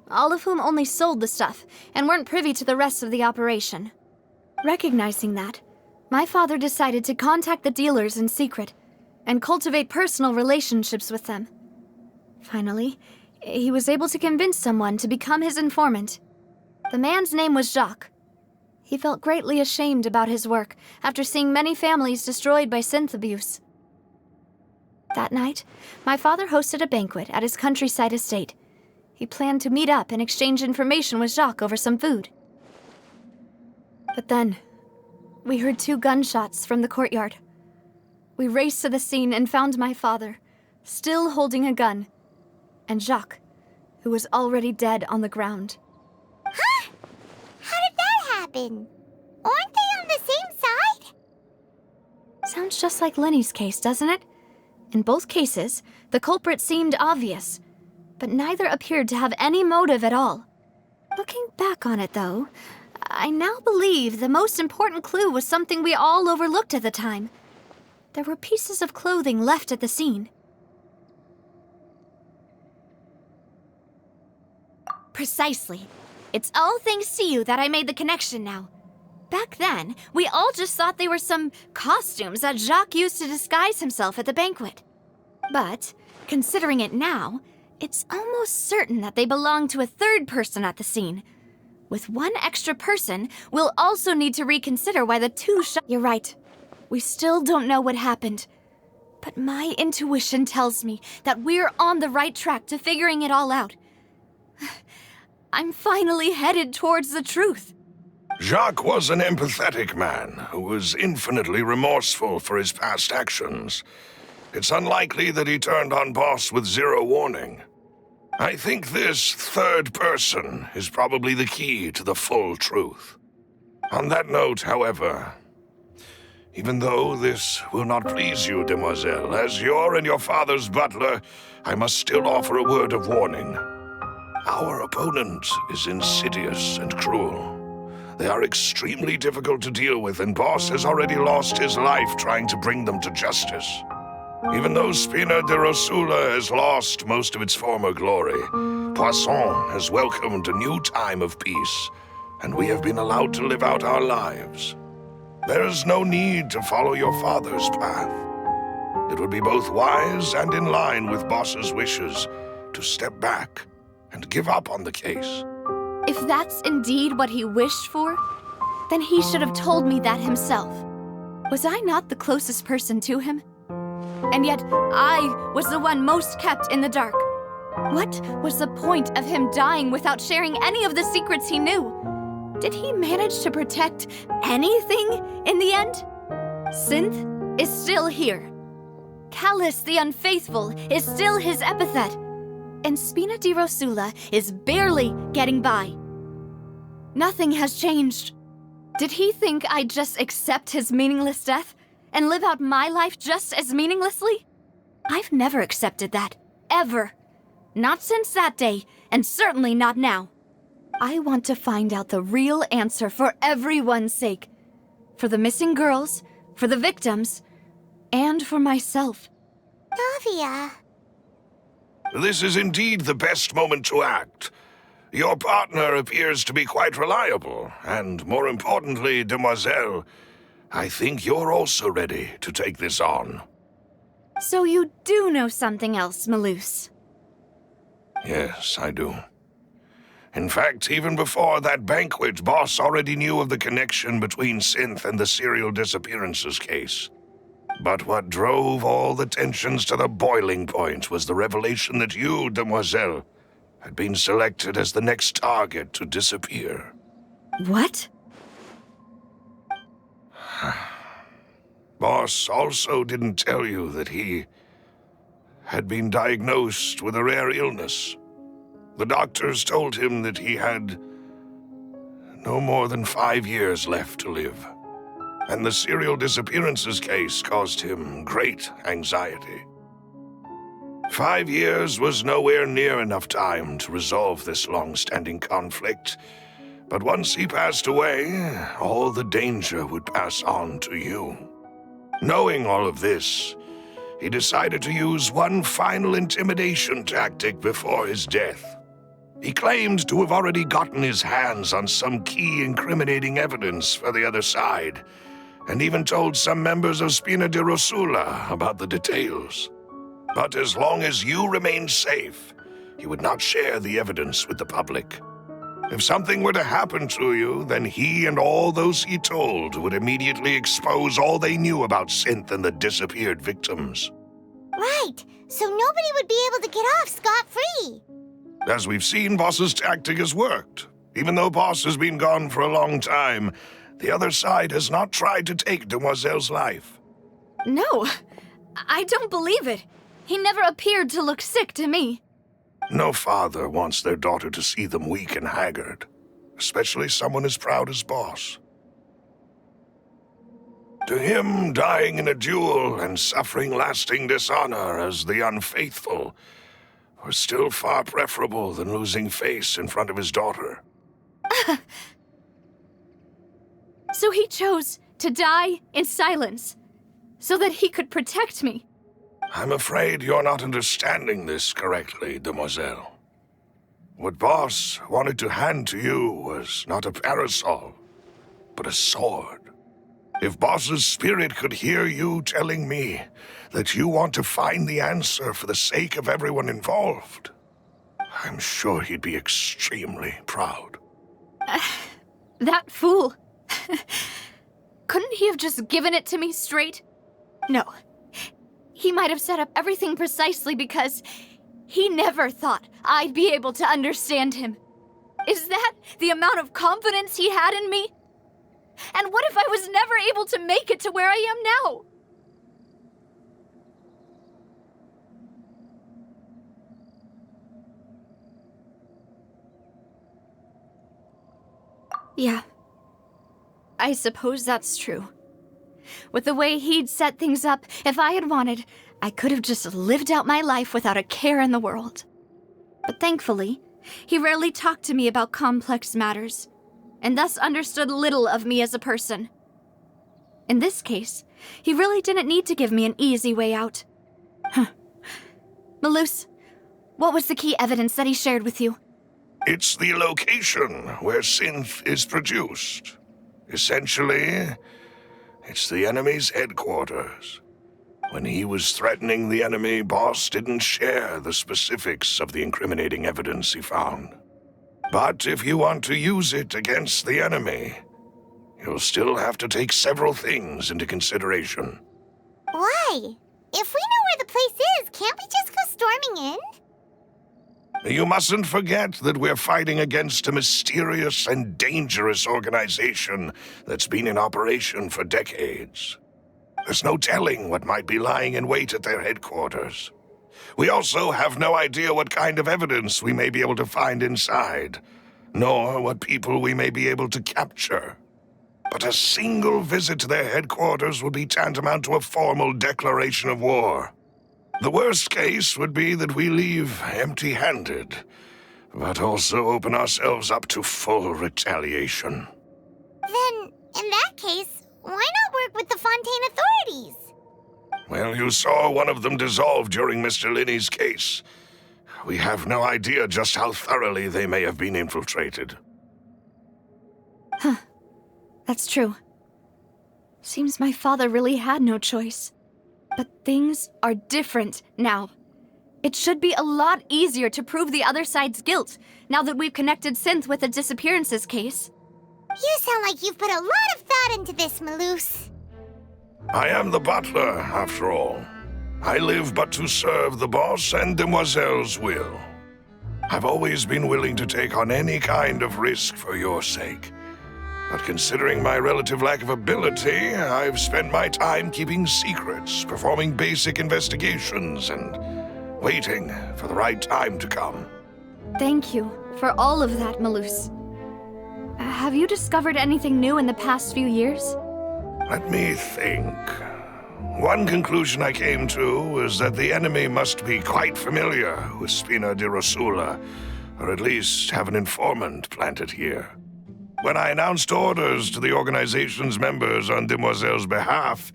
all of whom only sold the stuff and weren't privy to the rest of the operation. Recognizing that, my father decided to contact the dealers in secret and cultivate personal relationships with them. Finally, he was able to convince someone to become his informant. The man's name was Jacques. He felt greatly ashamed about his work after seeing many families destroyed by synth abuse. That night, my father hosted a banquet at his countryside estate. He planned to meet up and exchange information with Jacques over some food. But then, we heard 2 gunshots from the courtyard. We raced to the scene and found my father, still holding a gun, and Jacques, who was already dead on the ground. Huh? How did that happen? Aren't they on the same side? Sounds just like Lenny's case, doesn't it? In both cases, the culprit seemed obvious, but neither appeared to have any motive at all. Looking back on it, though, I now believe the most important clue was something we all overlooked at the time. There were pieces of clothing left at the scene. Precisely. It's all thanks to you that I made the connection now. Back then, we all just thought they were some costumes that Jacques used to disguise himself at the banquet. But, considering it now, it's almost certain that they belong to a third person at the scene. With one extra person, we'll also need to reconsider why the 2 You're right. We still don't know what happened. But my intuition tells me that we're on the right track to figuring it all out. I'm finally headed towards the truth. Jacques was an empathetic man who was infinitely remorseful for his past actions. It's unlikely that he turned on Boss with 0 warning. I think this third person is probably the key to the full truth. On that note, however, even though this will not please you, demoiselle, as your and your father's butler, I must still offer a word of warning. Our opponent is insidious and cruel. They are extremely difficult to deal with, and Boss has already lost his life trying to bring them to justice. Even though Spina de Rosula has lost most of its former glory, Poisson has welcomed a new time of peace, and we have been allowed to live out our lives. There is no need to follow your father's path. It would be both wise and in line with Boss's wishes to step back and give up on the case. If that's indeed what he wished for, then he should have told me that himself. Was I not the closest person to him? And yet, I was the one most kept in the dark. What was the point of him dying without sharing any of the secrets he knew? Did he manage to protect anything in the end? Synth is still here. Callus the Unfaithful is still his epithet. And Spina di Rosula is barely getting by. Nothing has changed. Did he think I'd just accept his meaningless death and live out my life just as meaninglessly? I've never accepted that, ever. Not since that day, and certainly not now. I want to find out the real answer for everyone's sake. For the missing girls, for the victims, and for myself. Navia. This is indeed the best moment to act. Your partner appears to be quite reliable, and more importantly, Demoiselle, I think you're also ready to take this on. So you do know something else, Malus? Yes, I do. In fact, even before that banquet, Boss already knew of the connection between Synth and the serial disappearances case. But what drove all the tensions to the boiling point was the revelation that you, Demoiselle, had been selected as the next target to disappear. What? Boss also didn't tell you that he had been diagnosed with a rare illness. The doctors told him that he had no more than 5 years left to live. And the serial disappearances case caused him great anxiety. 5 years was nowhere near enough time to resolve this long-standing conflict. But once he passed away, all the danger would pass on to you. Knowing all of this, he decided to use one final intimidation tactic before his death. He claimed to have already gotten his hands on some key incriminating evidence for the other side, and even told some members of Spina di Rosula about the details. But as long as you remained safe, he would not share the evidence with the public. If something were to happen to you, then he and all those he told would immediately expose all they knew about Synth and the disappeared victims. Right, so nobody would be able to get off scot-free. As we've seen, Boss's tactic has worked. Even though Boss has been gone for a long time, the other side has not tried to take Demoiselle's life. No, I don't believe it. He never appeared to look sick to me. No father wants their daughter to see them weak and haggard, especially someone as proud as Boss. To him, dying in a duel and suffering lasting dishonor as the unfaithful was still far preferable than losing face in front of his daughter. So he chose to die in silence, so that he could protect me. I'm afraid you're not understanding this correctly, Demoiselle. What Boss wanted to hand to you was not a parasol, but a sword. If Boss's spirit could hear you telling me that you want to find the answer for the sake of everyone involved, I'm sure he'd be extremely proud. That fool. Couldn't he have just given it to me straight? No. He might have set up everything precisely because he never thought I'd be able to understand him. Is that the amount of confidence he had in me? And what if I was never able to make it to where I am now? Yeah. I suppose that's true. With the way he'd set things up, if I had wanted, I could have just lived out my life without a care in the world. But thankfully, he rarely talked to me about complex matters, and thus understood little of me as a person. In this case, he really didn't need to give me an easy way out. Malus, what was the key evidence that he shared with you? It's the location where Synth is produced. Essentially, it's the enemy's headquarters. When he was threatening the enemy, Boss didn't share the specifics of the incriminating evidence he found. But if you want to use it against the enemy, you'll still have to take several things into consideration. Why? If we know where the place is, can't we just go storming in? You mustn't forget that we're fighting against a mysterious and dangerous organization that's been in operation for decades. There's no telling what might be lying in wait at their headquarters. We also have no idea what kind of evidence we may be able to find inside, nor what people we may be able to capture. But a single visit to their headquarters would be tantamount to a formal declaration of war. The worst case would be that we leave empty-handed, but also open ourselves up to full retaliation. Then, in that case, why not work with the Fontaine authorities. Well, you saw one of them dissolve during Mr. Linney's case. We have no idea just how thoroughly they may have been infiltrated. That's true. Seems my father really had no choice. But things are different now. It should be a lot easier to prove the other side's guilt, now that we've connected Synth with the disappearances case. You sound like you've put a lot of thought into this, Maloose. I am the butler, after all. I live but to serve the boss and Demoiselle's will. I've always been willing to take on any kind of risk for your sake. But considering my relative lack of ability, I've spent my time keeping secrets, performing basic investigations, and waiting for the right time to come. Thank you for all of that, Maloose. Have you discovered anything new in the past few years? Let me think. One conclusion I came to is that the enemy must be quite familiar with Spina di Rosula, or at least have an informant planted here. When I announced orders to the organization's members on Demoiselle's behalf,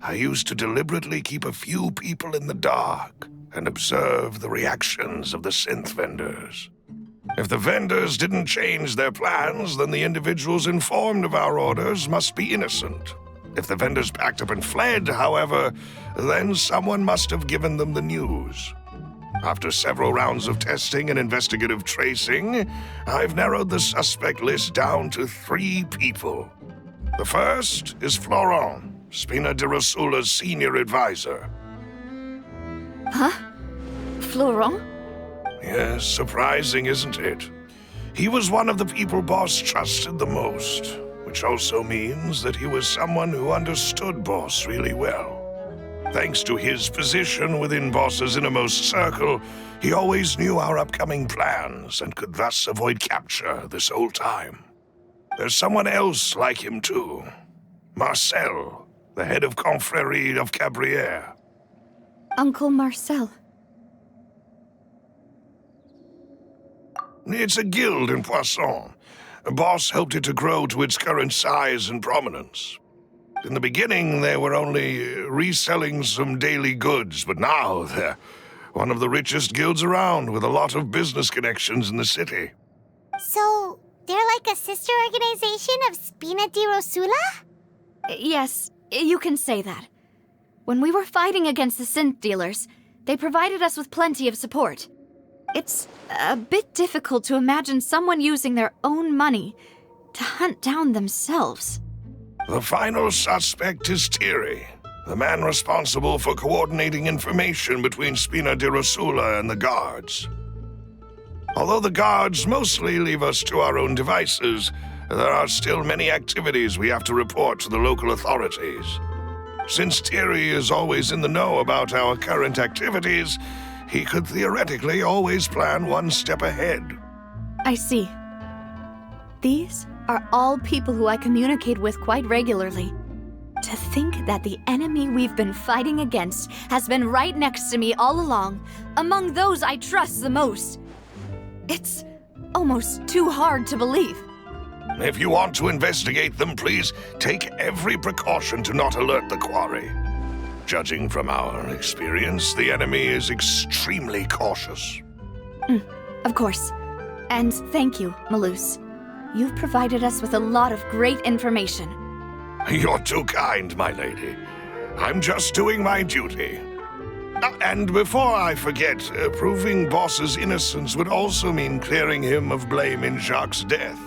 I used to deliberately keep a few people in the dark and observe the reactions of the synth vendors. If the vendors didn't change their plans, then the individuals informed of our orders must be innocent. If the vendors packed up and fled, however, then someone must have given them the news. After several rounds of testing and investigative tracing, I've narrowed the suspect list down to 3 people. The first is Florent, Spina di Rosula's senior advisor. Huh? Florent? Yes, surprising, isn't it? He was one of the people Boss trusted the most, which also means that he was someone who understood Boss really well. Thanks to his position within Boss's innermost circle, he always knew our upcoming plans and could thus avoid capture this whole time. There's someone else like him too. Marcel, the head of Confrérie of Cabrières. Uncle Marcel. It's a guild in Poisson. Boss helped it to grow to its current size and prominence. In the beginning, they were only reselling some daily goods, but now they're one of the richest guilds around with a lot of business connections in the city. So, they're like a sister organization of Spina di Rosula? Yes, you can say that. When we were fighting against the synth dealers, they provided us with plenty of support. It's a bit difficult to imagine someone using their own money to hunt down themselves. The final suspect is Thierry, the man responsible for coordinating information between Spina di Rosula and the guards. Although the guards mostly leave us to our own devices, there are still many activities we have to report to the local authorities. Since Thierry is always in the know about our current activities, he could theoretically always plan one step ahead. I see. These are all people who I communicate with quite regularly. To think that the enemy we've been fighting against has been right next to me all along, among those I trust the most. It's almost too hard to believe. If you want to investigate them, please take every precaution to not alert the quarry. Judging from our experience, the enemy is extremely cautious. Of course. And thank you, Maloose. You've provided us with a lot of great information. You're too kind, my lady. I'm just doing my duty. And before I forget, proving Boss's innocence would also mean clearing him of blame in Jacques' death.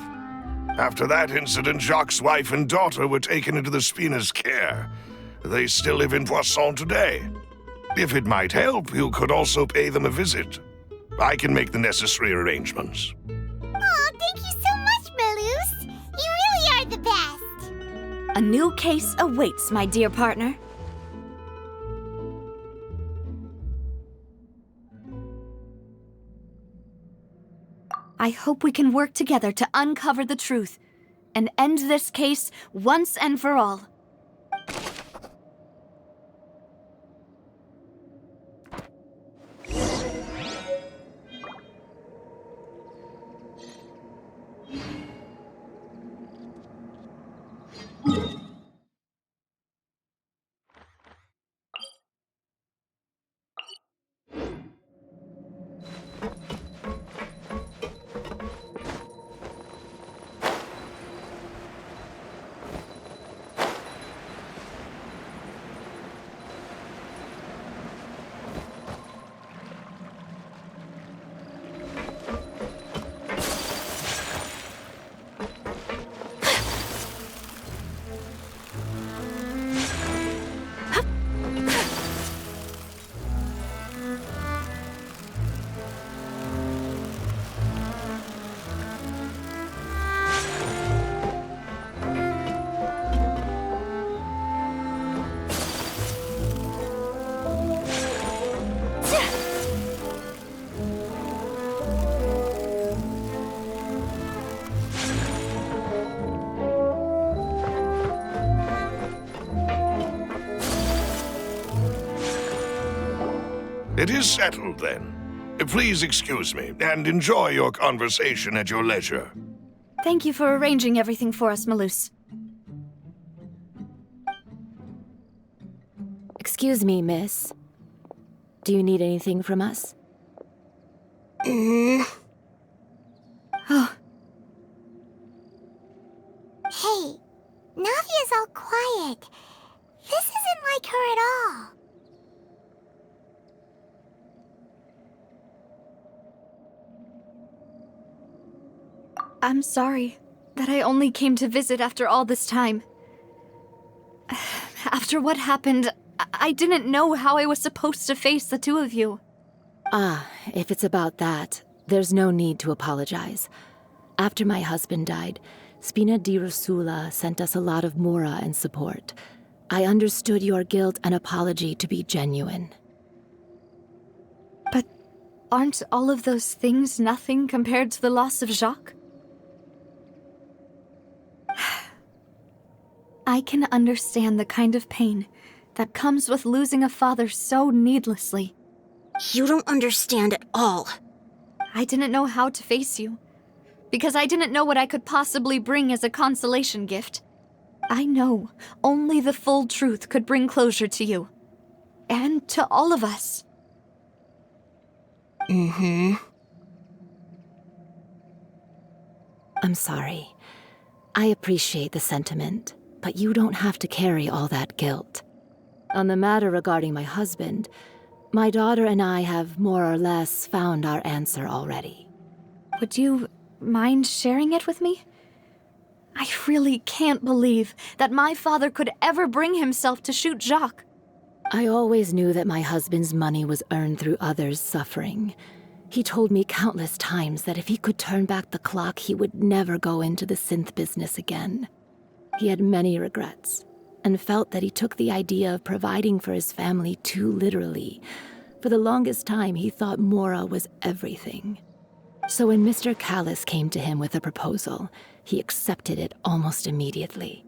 After that incident, Jacques' wife and daughter were taken into the Spina's care. They still live in Poisson today. If it might help, you could also pay them a visit. I can make the necessary arrangements. Oh, thank you so much, Maloose. You really are the best. A new case awaits, my dear partner. I hope we can work together to uncover the truth and end this case once and for all. It is settled, then. Please excuse me, and enjoy your conversation at your leisure. Thank you for arranging everything for us, Malus. Excuse me, miss. Do you need anything from us? Mm. Oh, Hey, Navia's all quiet. This isn't like her at all. I'm sorry that I only came to visit after all this time. After what happened, I didn't know how I was supposed to face the two of you. Ah, if it's about that, there's no need to apologize. After my husband died, Spina di Rosula sent us a lot of mora and support. I understood your guilt and apology to be genuine. But aren't all of those things nothing compared to the loss of Jacques? I can understand the kind of pain that comes with losing a father so needlessly. You don't understand at all. I didn't know how to face you, because I didn't know what I could possibly bring as a consolation gift. I know only the full truth could bring closure to you, and to all of us. Mm-hmm. I'm sorry. I appreciate the sentiment, but you don't have to carry all that guilt. On the matter regarding my husband, my daughter and I have more or less found our answer already. Would you mind sharing it with me? I really can't believe that my father could ever bring himself to shoot Jacques. I always knew that my husband's money was earned through others' suffering. He told me countless times that if he could turn back the clock, he would never go into the synth business again. He had many regrets, and felt that he took the idea of providing for his family too literally. For the longest time, he thought Mora was everything. So when Mr. Callis came to him with a proposal, he accepted it almost immediately.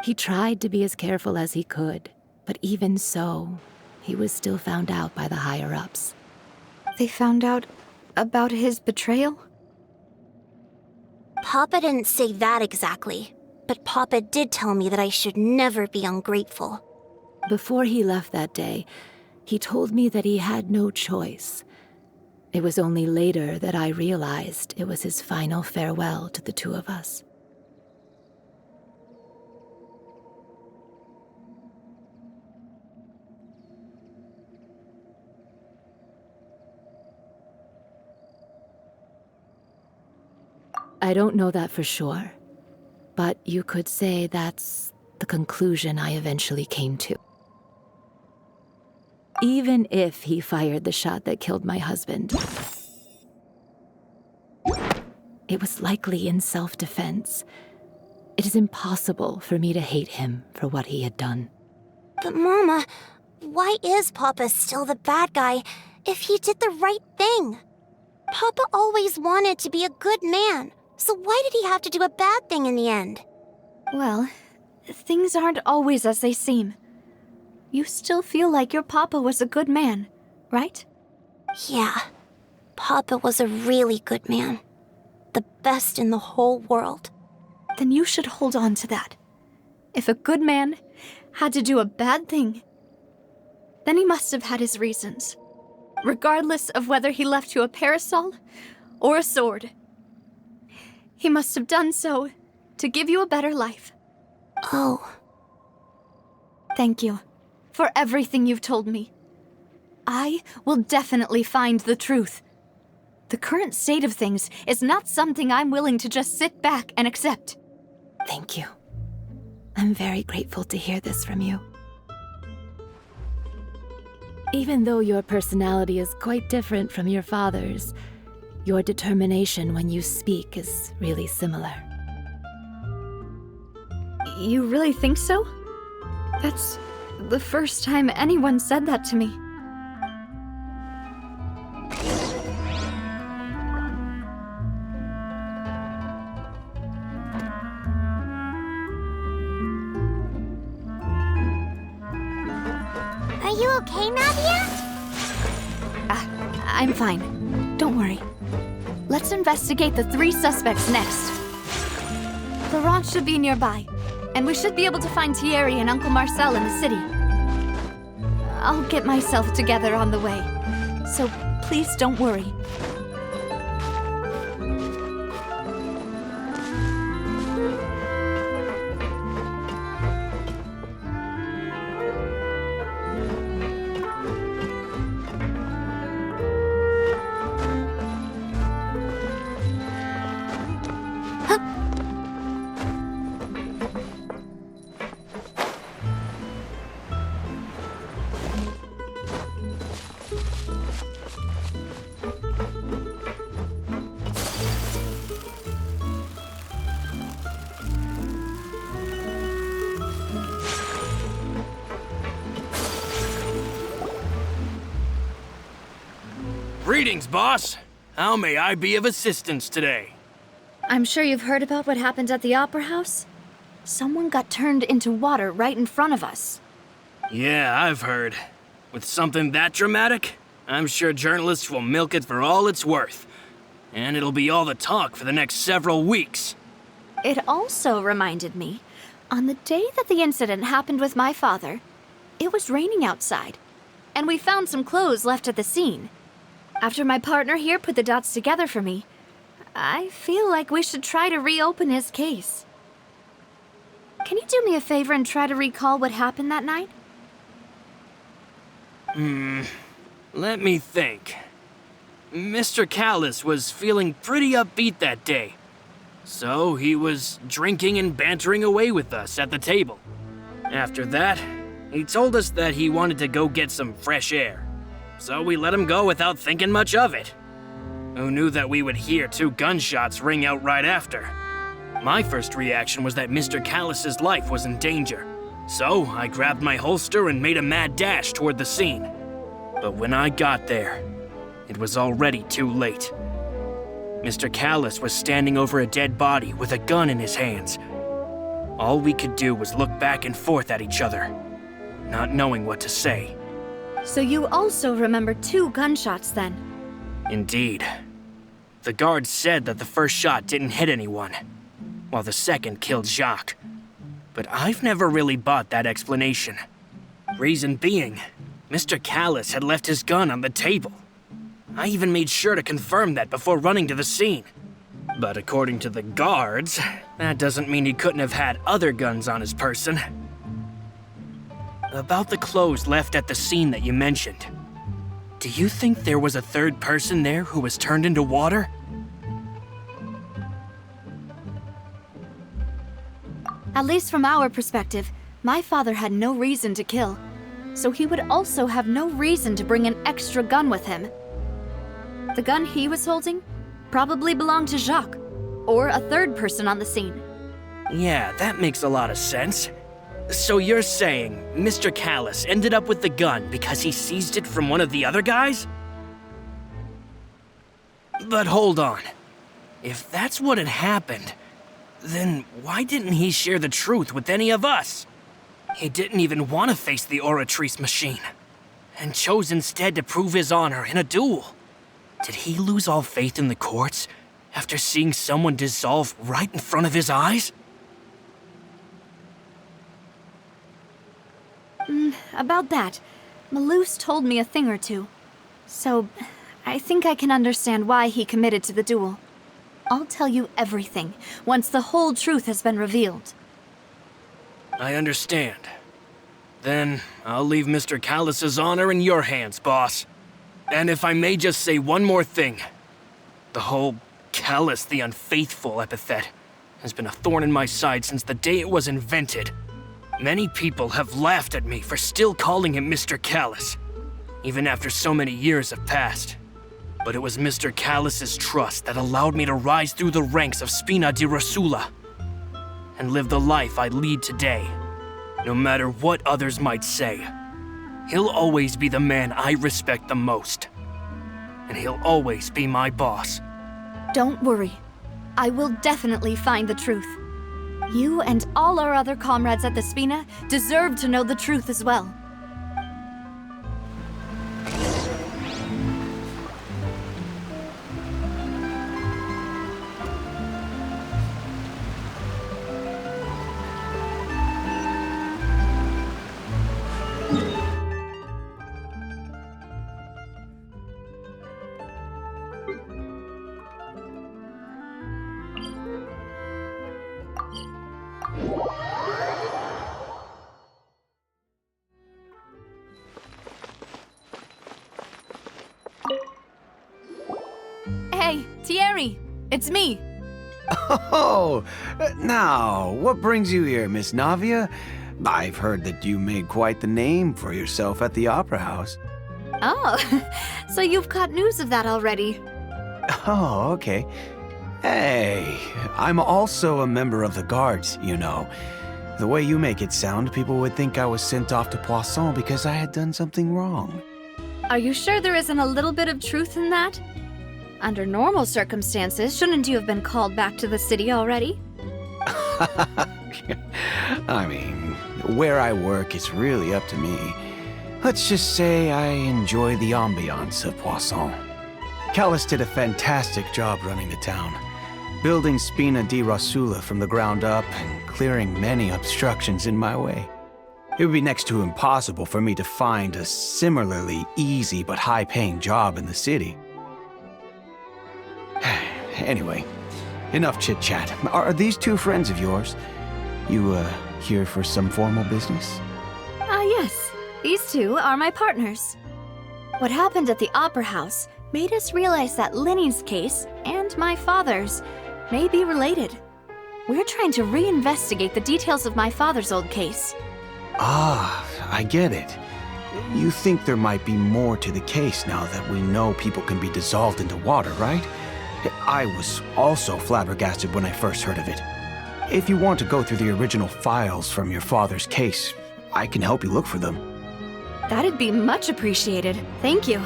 He tried to be as careful as he could, but even so, he was still found out by the higher-ups. They found out about his betrayal? Papa didn't say that exactly, but Papa did tell me that I should never be ungrateful. Before he left that day, he told me that he had no choice. It was only later that I realized it was his final farewell to the two of us. I don't know that for sure, but you could say that's the conclusion I eventually came to. Even if he fired the shot that killed my husband, it was likely in self-defense. It is impossible for me to hate him for what he had done. But Mama, why is Papa still the bad guy if he did the right thing? Papa always wanted to be a good man, so why did he have to do a bad thing in the end? Well, things aren't always as they seem. You still feel like your papa was a good man, right? Yeah, Papa was a really good man. The best in the whole world. Then you should hold on to that. If a good man had to do a bad thing, then he must have had his reasons. Regardless of whether he left you a parasol or a sword. He must have done so to give you a better life. Oh. Thank you for everything you've told me. I will definitely find the truth. The current state of things is not something I'm willing to just sit back and accept. Thank you. I'm very grateful to hear this from you. Even though your personality is quite different from your father's, your determination when you speak is really similar. You really think so? That's the first time anyone said that to me. Are you okay, Nadia? I'm fine. Don't worry. Let's investigate the 3 suspects next. Laurent should be nearby, and we should be able to find Thierry and Uncle Marcel in the city. I'll get myself together on the way, so please don't worry. Greetings, boss. How may I be of assistance today? I'm sure you've heard about what happened at the Opera House. Someone got turned into water right in front of us. Yeah, I've heard. With something that dramatic, I'm sure journalists will milk it for all it's worth. And it'll be all the talk for the next several weeks. It also reminded me, on the day that the incident happened with my father, it was raining outside, and we found some clothes left at the scene. After my partner here put the dots together for me, I feel like we should try to reopen his case. Can you do me a favor and try to recall what happened that night? Let me think. Mr. Callis was feeling pretty upbeat that day. So he was drinking and bantering away with us at the table. After that, he told us that he wanted to go get some fresh air. So we let him go without thinking much of it. Who knew that we would hear 2 gunshots ring out right after? My first reaction was that Mr. Callis's life was in danger. So I grabbed my holster and made a mad dash toward the scene. But when I got there, it was already too late. Mr. Callis was standing over a dead body with a gun in his hands. All we could do was look back and forth at each other, not knowing what to say. So you also remember 2 gunshots then? Indeed. The guard said that the first shot didn't hit anyone, while the second killed Jacques. But I've never really bought that explanation. Reason being, Mr. Callis had left his gun on the table. I even made sure to confirm that before running to the scene. But according to the guards, that doesn't mean he couldn't have had other guns on his person. About the clothes left at the scene that you mentioned, do you think there was a 3rd person there who was turned into water? At least from our perspective, my father had no reason to kill, so he would also have no reason to bring an extra gun with him. The gun he was holding probably belonged to Jacques, or a 3rd person on the scene. Yeah, that makes a lot of sense. So you're saying Mr. Callis ended up with the gun because he seized it from one of the other guys? But hold on. If that's what had happened, then why didn't he share the truth with any of us? He didn't even want to face the Oratrice machine, and chose instead to prove his honor in a duel. Did he lose all faith in the courts after seeing someone dissolve right in front of his eyes? About that, Malouse told me a thing or two. So, I think I can understand why he committed to the duel. I'll tell you everything, once the whole truth has been revealed. I understand. Then, I'll leave Mr. Callis's honor in your hands, boss. And if I may just say one more thing. The whole Callis the Unfaithful epithet has been a thorn in my side since the day it was invented. Many people have laughed at me for still calling him Mr. Callis, even after so many years have passed. But it was Mr. Callis's trust that allowed me to rise through the ranks of Spina di Rosula and live the life I lead today. No matter what others might say, he'll always be the man I respect the most. And he'll always be my boss. Don't worry. I will definitely find the truth. You and all our other comrades at the Spina deserve to know the truth as well. Hey, Thierry! It's me! Oh, now, what brings you here, Miss Navia? I've heard that you made quite the name for yourself at the Opera House. Oh, so you've caught news of that already. Oh, okay. Hey, I'm also a member of the Guards, you know. The way you make it sound, people would think I was sent off to Poisson because I had done something wrong. Are you sure there isn't a little bit of truth in that? Under normal circumstances, shouldn't you have been called back to the city already? I mean, where I work is really up to me. Let's just say I enjoy the ambiance of Poisson. Callis did a fantastic job running the town, building Spina di Rosula from the ground up and clearing many obstructions in my way. It would be next to impossible for me to find a similarly easy but high-paying job in the city. Anyway, enough chit-chat. Are these two friends of yours? You, here for some formal business? Yes. These two are my partners. What happened at the Opera House made us realize that Linny's case and my father's may be related. We're trying to reinvestigate the details of my father's old case. Ah, I get it. You think there might be more to the case now that we know people can be dissolved into water, right? I was also flabbergasted when I first heard of it. If you want to go through the original files from your father's case, I can help you look for them. That'd be much appreciated. Thank you.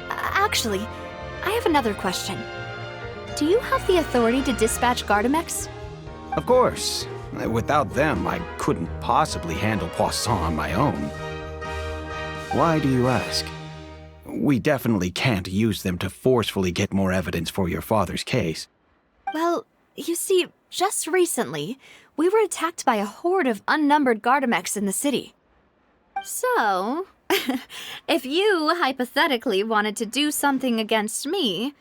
Actually, I have another question. Do you have the authority to dispatch Gardamex? Of course. Without them, I couldn't possibly handle Poisson on my own. Why do you ask? We definitely can't use them to forcefully get more evidence for your father's case. Well, you see, just recently, we were attacked by a horde of unnumbered Gardamex in the city. So, if you hypothetically wanted to do something against me,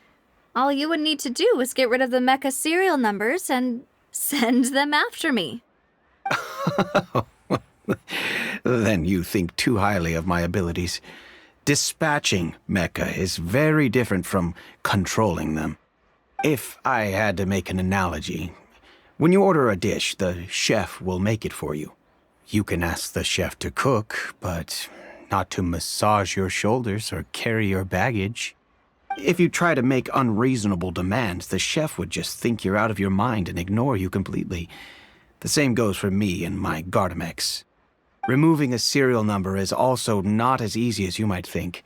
all you would need to do is get rid of the mecha serial numbers and send them after me. Then you think too highly of my abilities. Dispatching mecha is very different from controlling them. If I had to make an analogy, when you order a dish, the chef will make it for you. You can ask the chef to cook, but not to massage your shoulders or carry your baggage. If you try to make unreasonable demands, the chef would just think you're out of your mind and ignore you completely. The same goes for me and my Gardamex. Removing a serial number is also not as easy as you might think.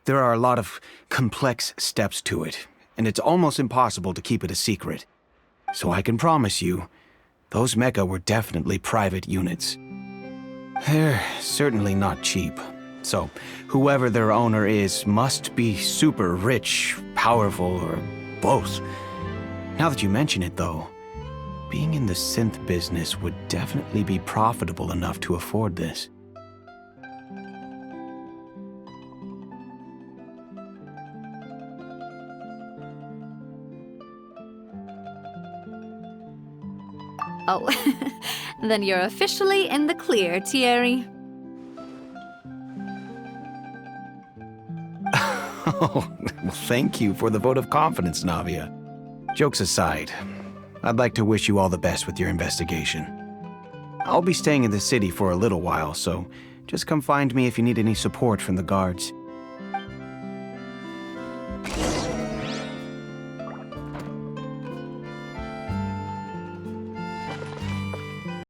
There are a lot of complex steps to it, and it's almost impossible to keep it a secret. So I can promise you, those mecha were definitely private units. They're certainly not cheap. So, whoever their owner is must be super rich, powerful, or both. Now that you mention it, though, being in the synth business would definitely be profitable enough to afford this. Oh, then you're officially in the clear, Thierry. Oh, well, thank you for the vote of confidence, Navia. Jokes aside, I'd like to wish you all the best with your investigation. I'll be staying in the city for a little while, so just come find me if you need any support from the guards.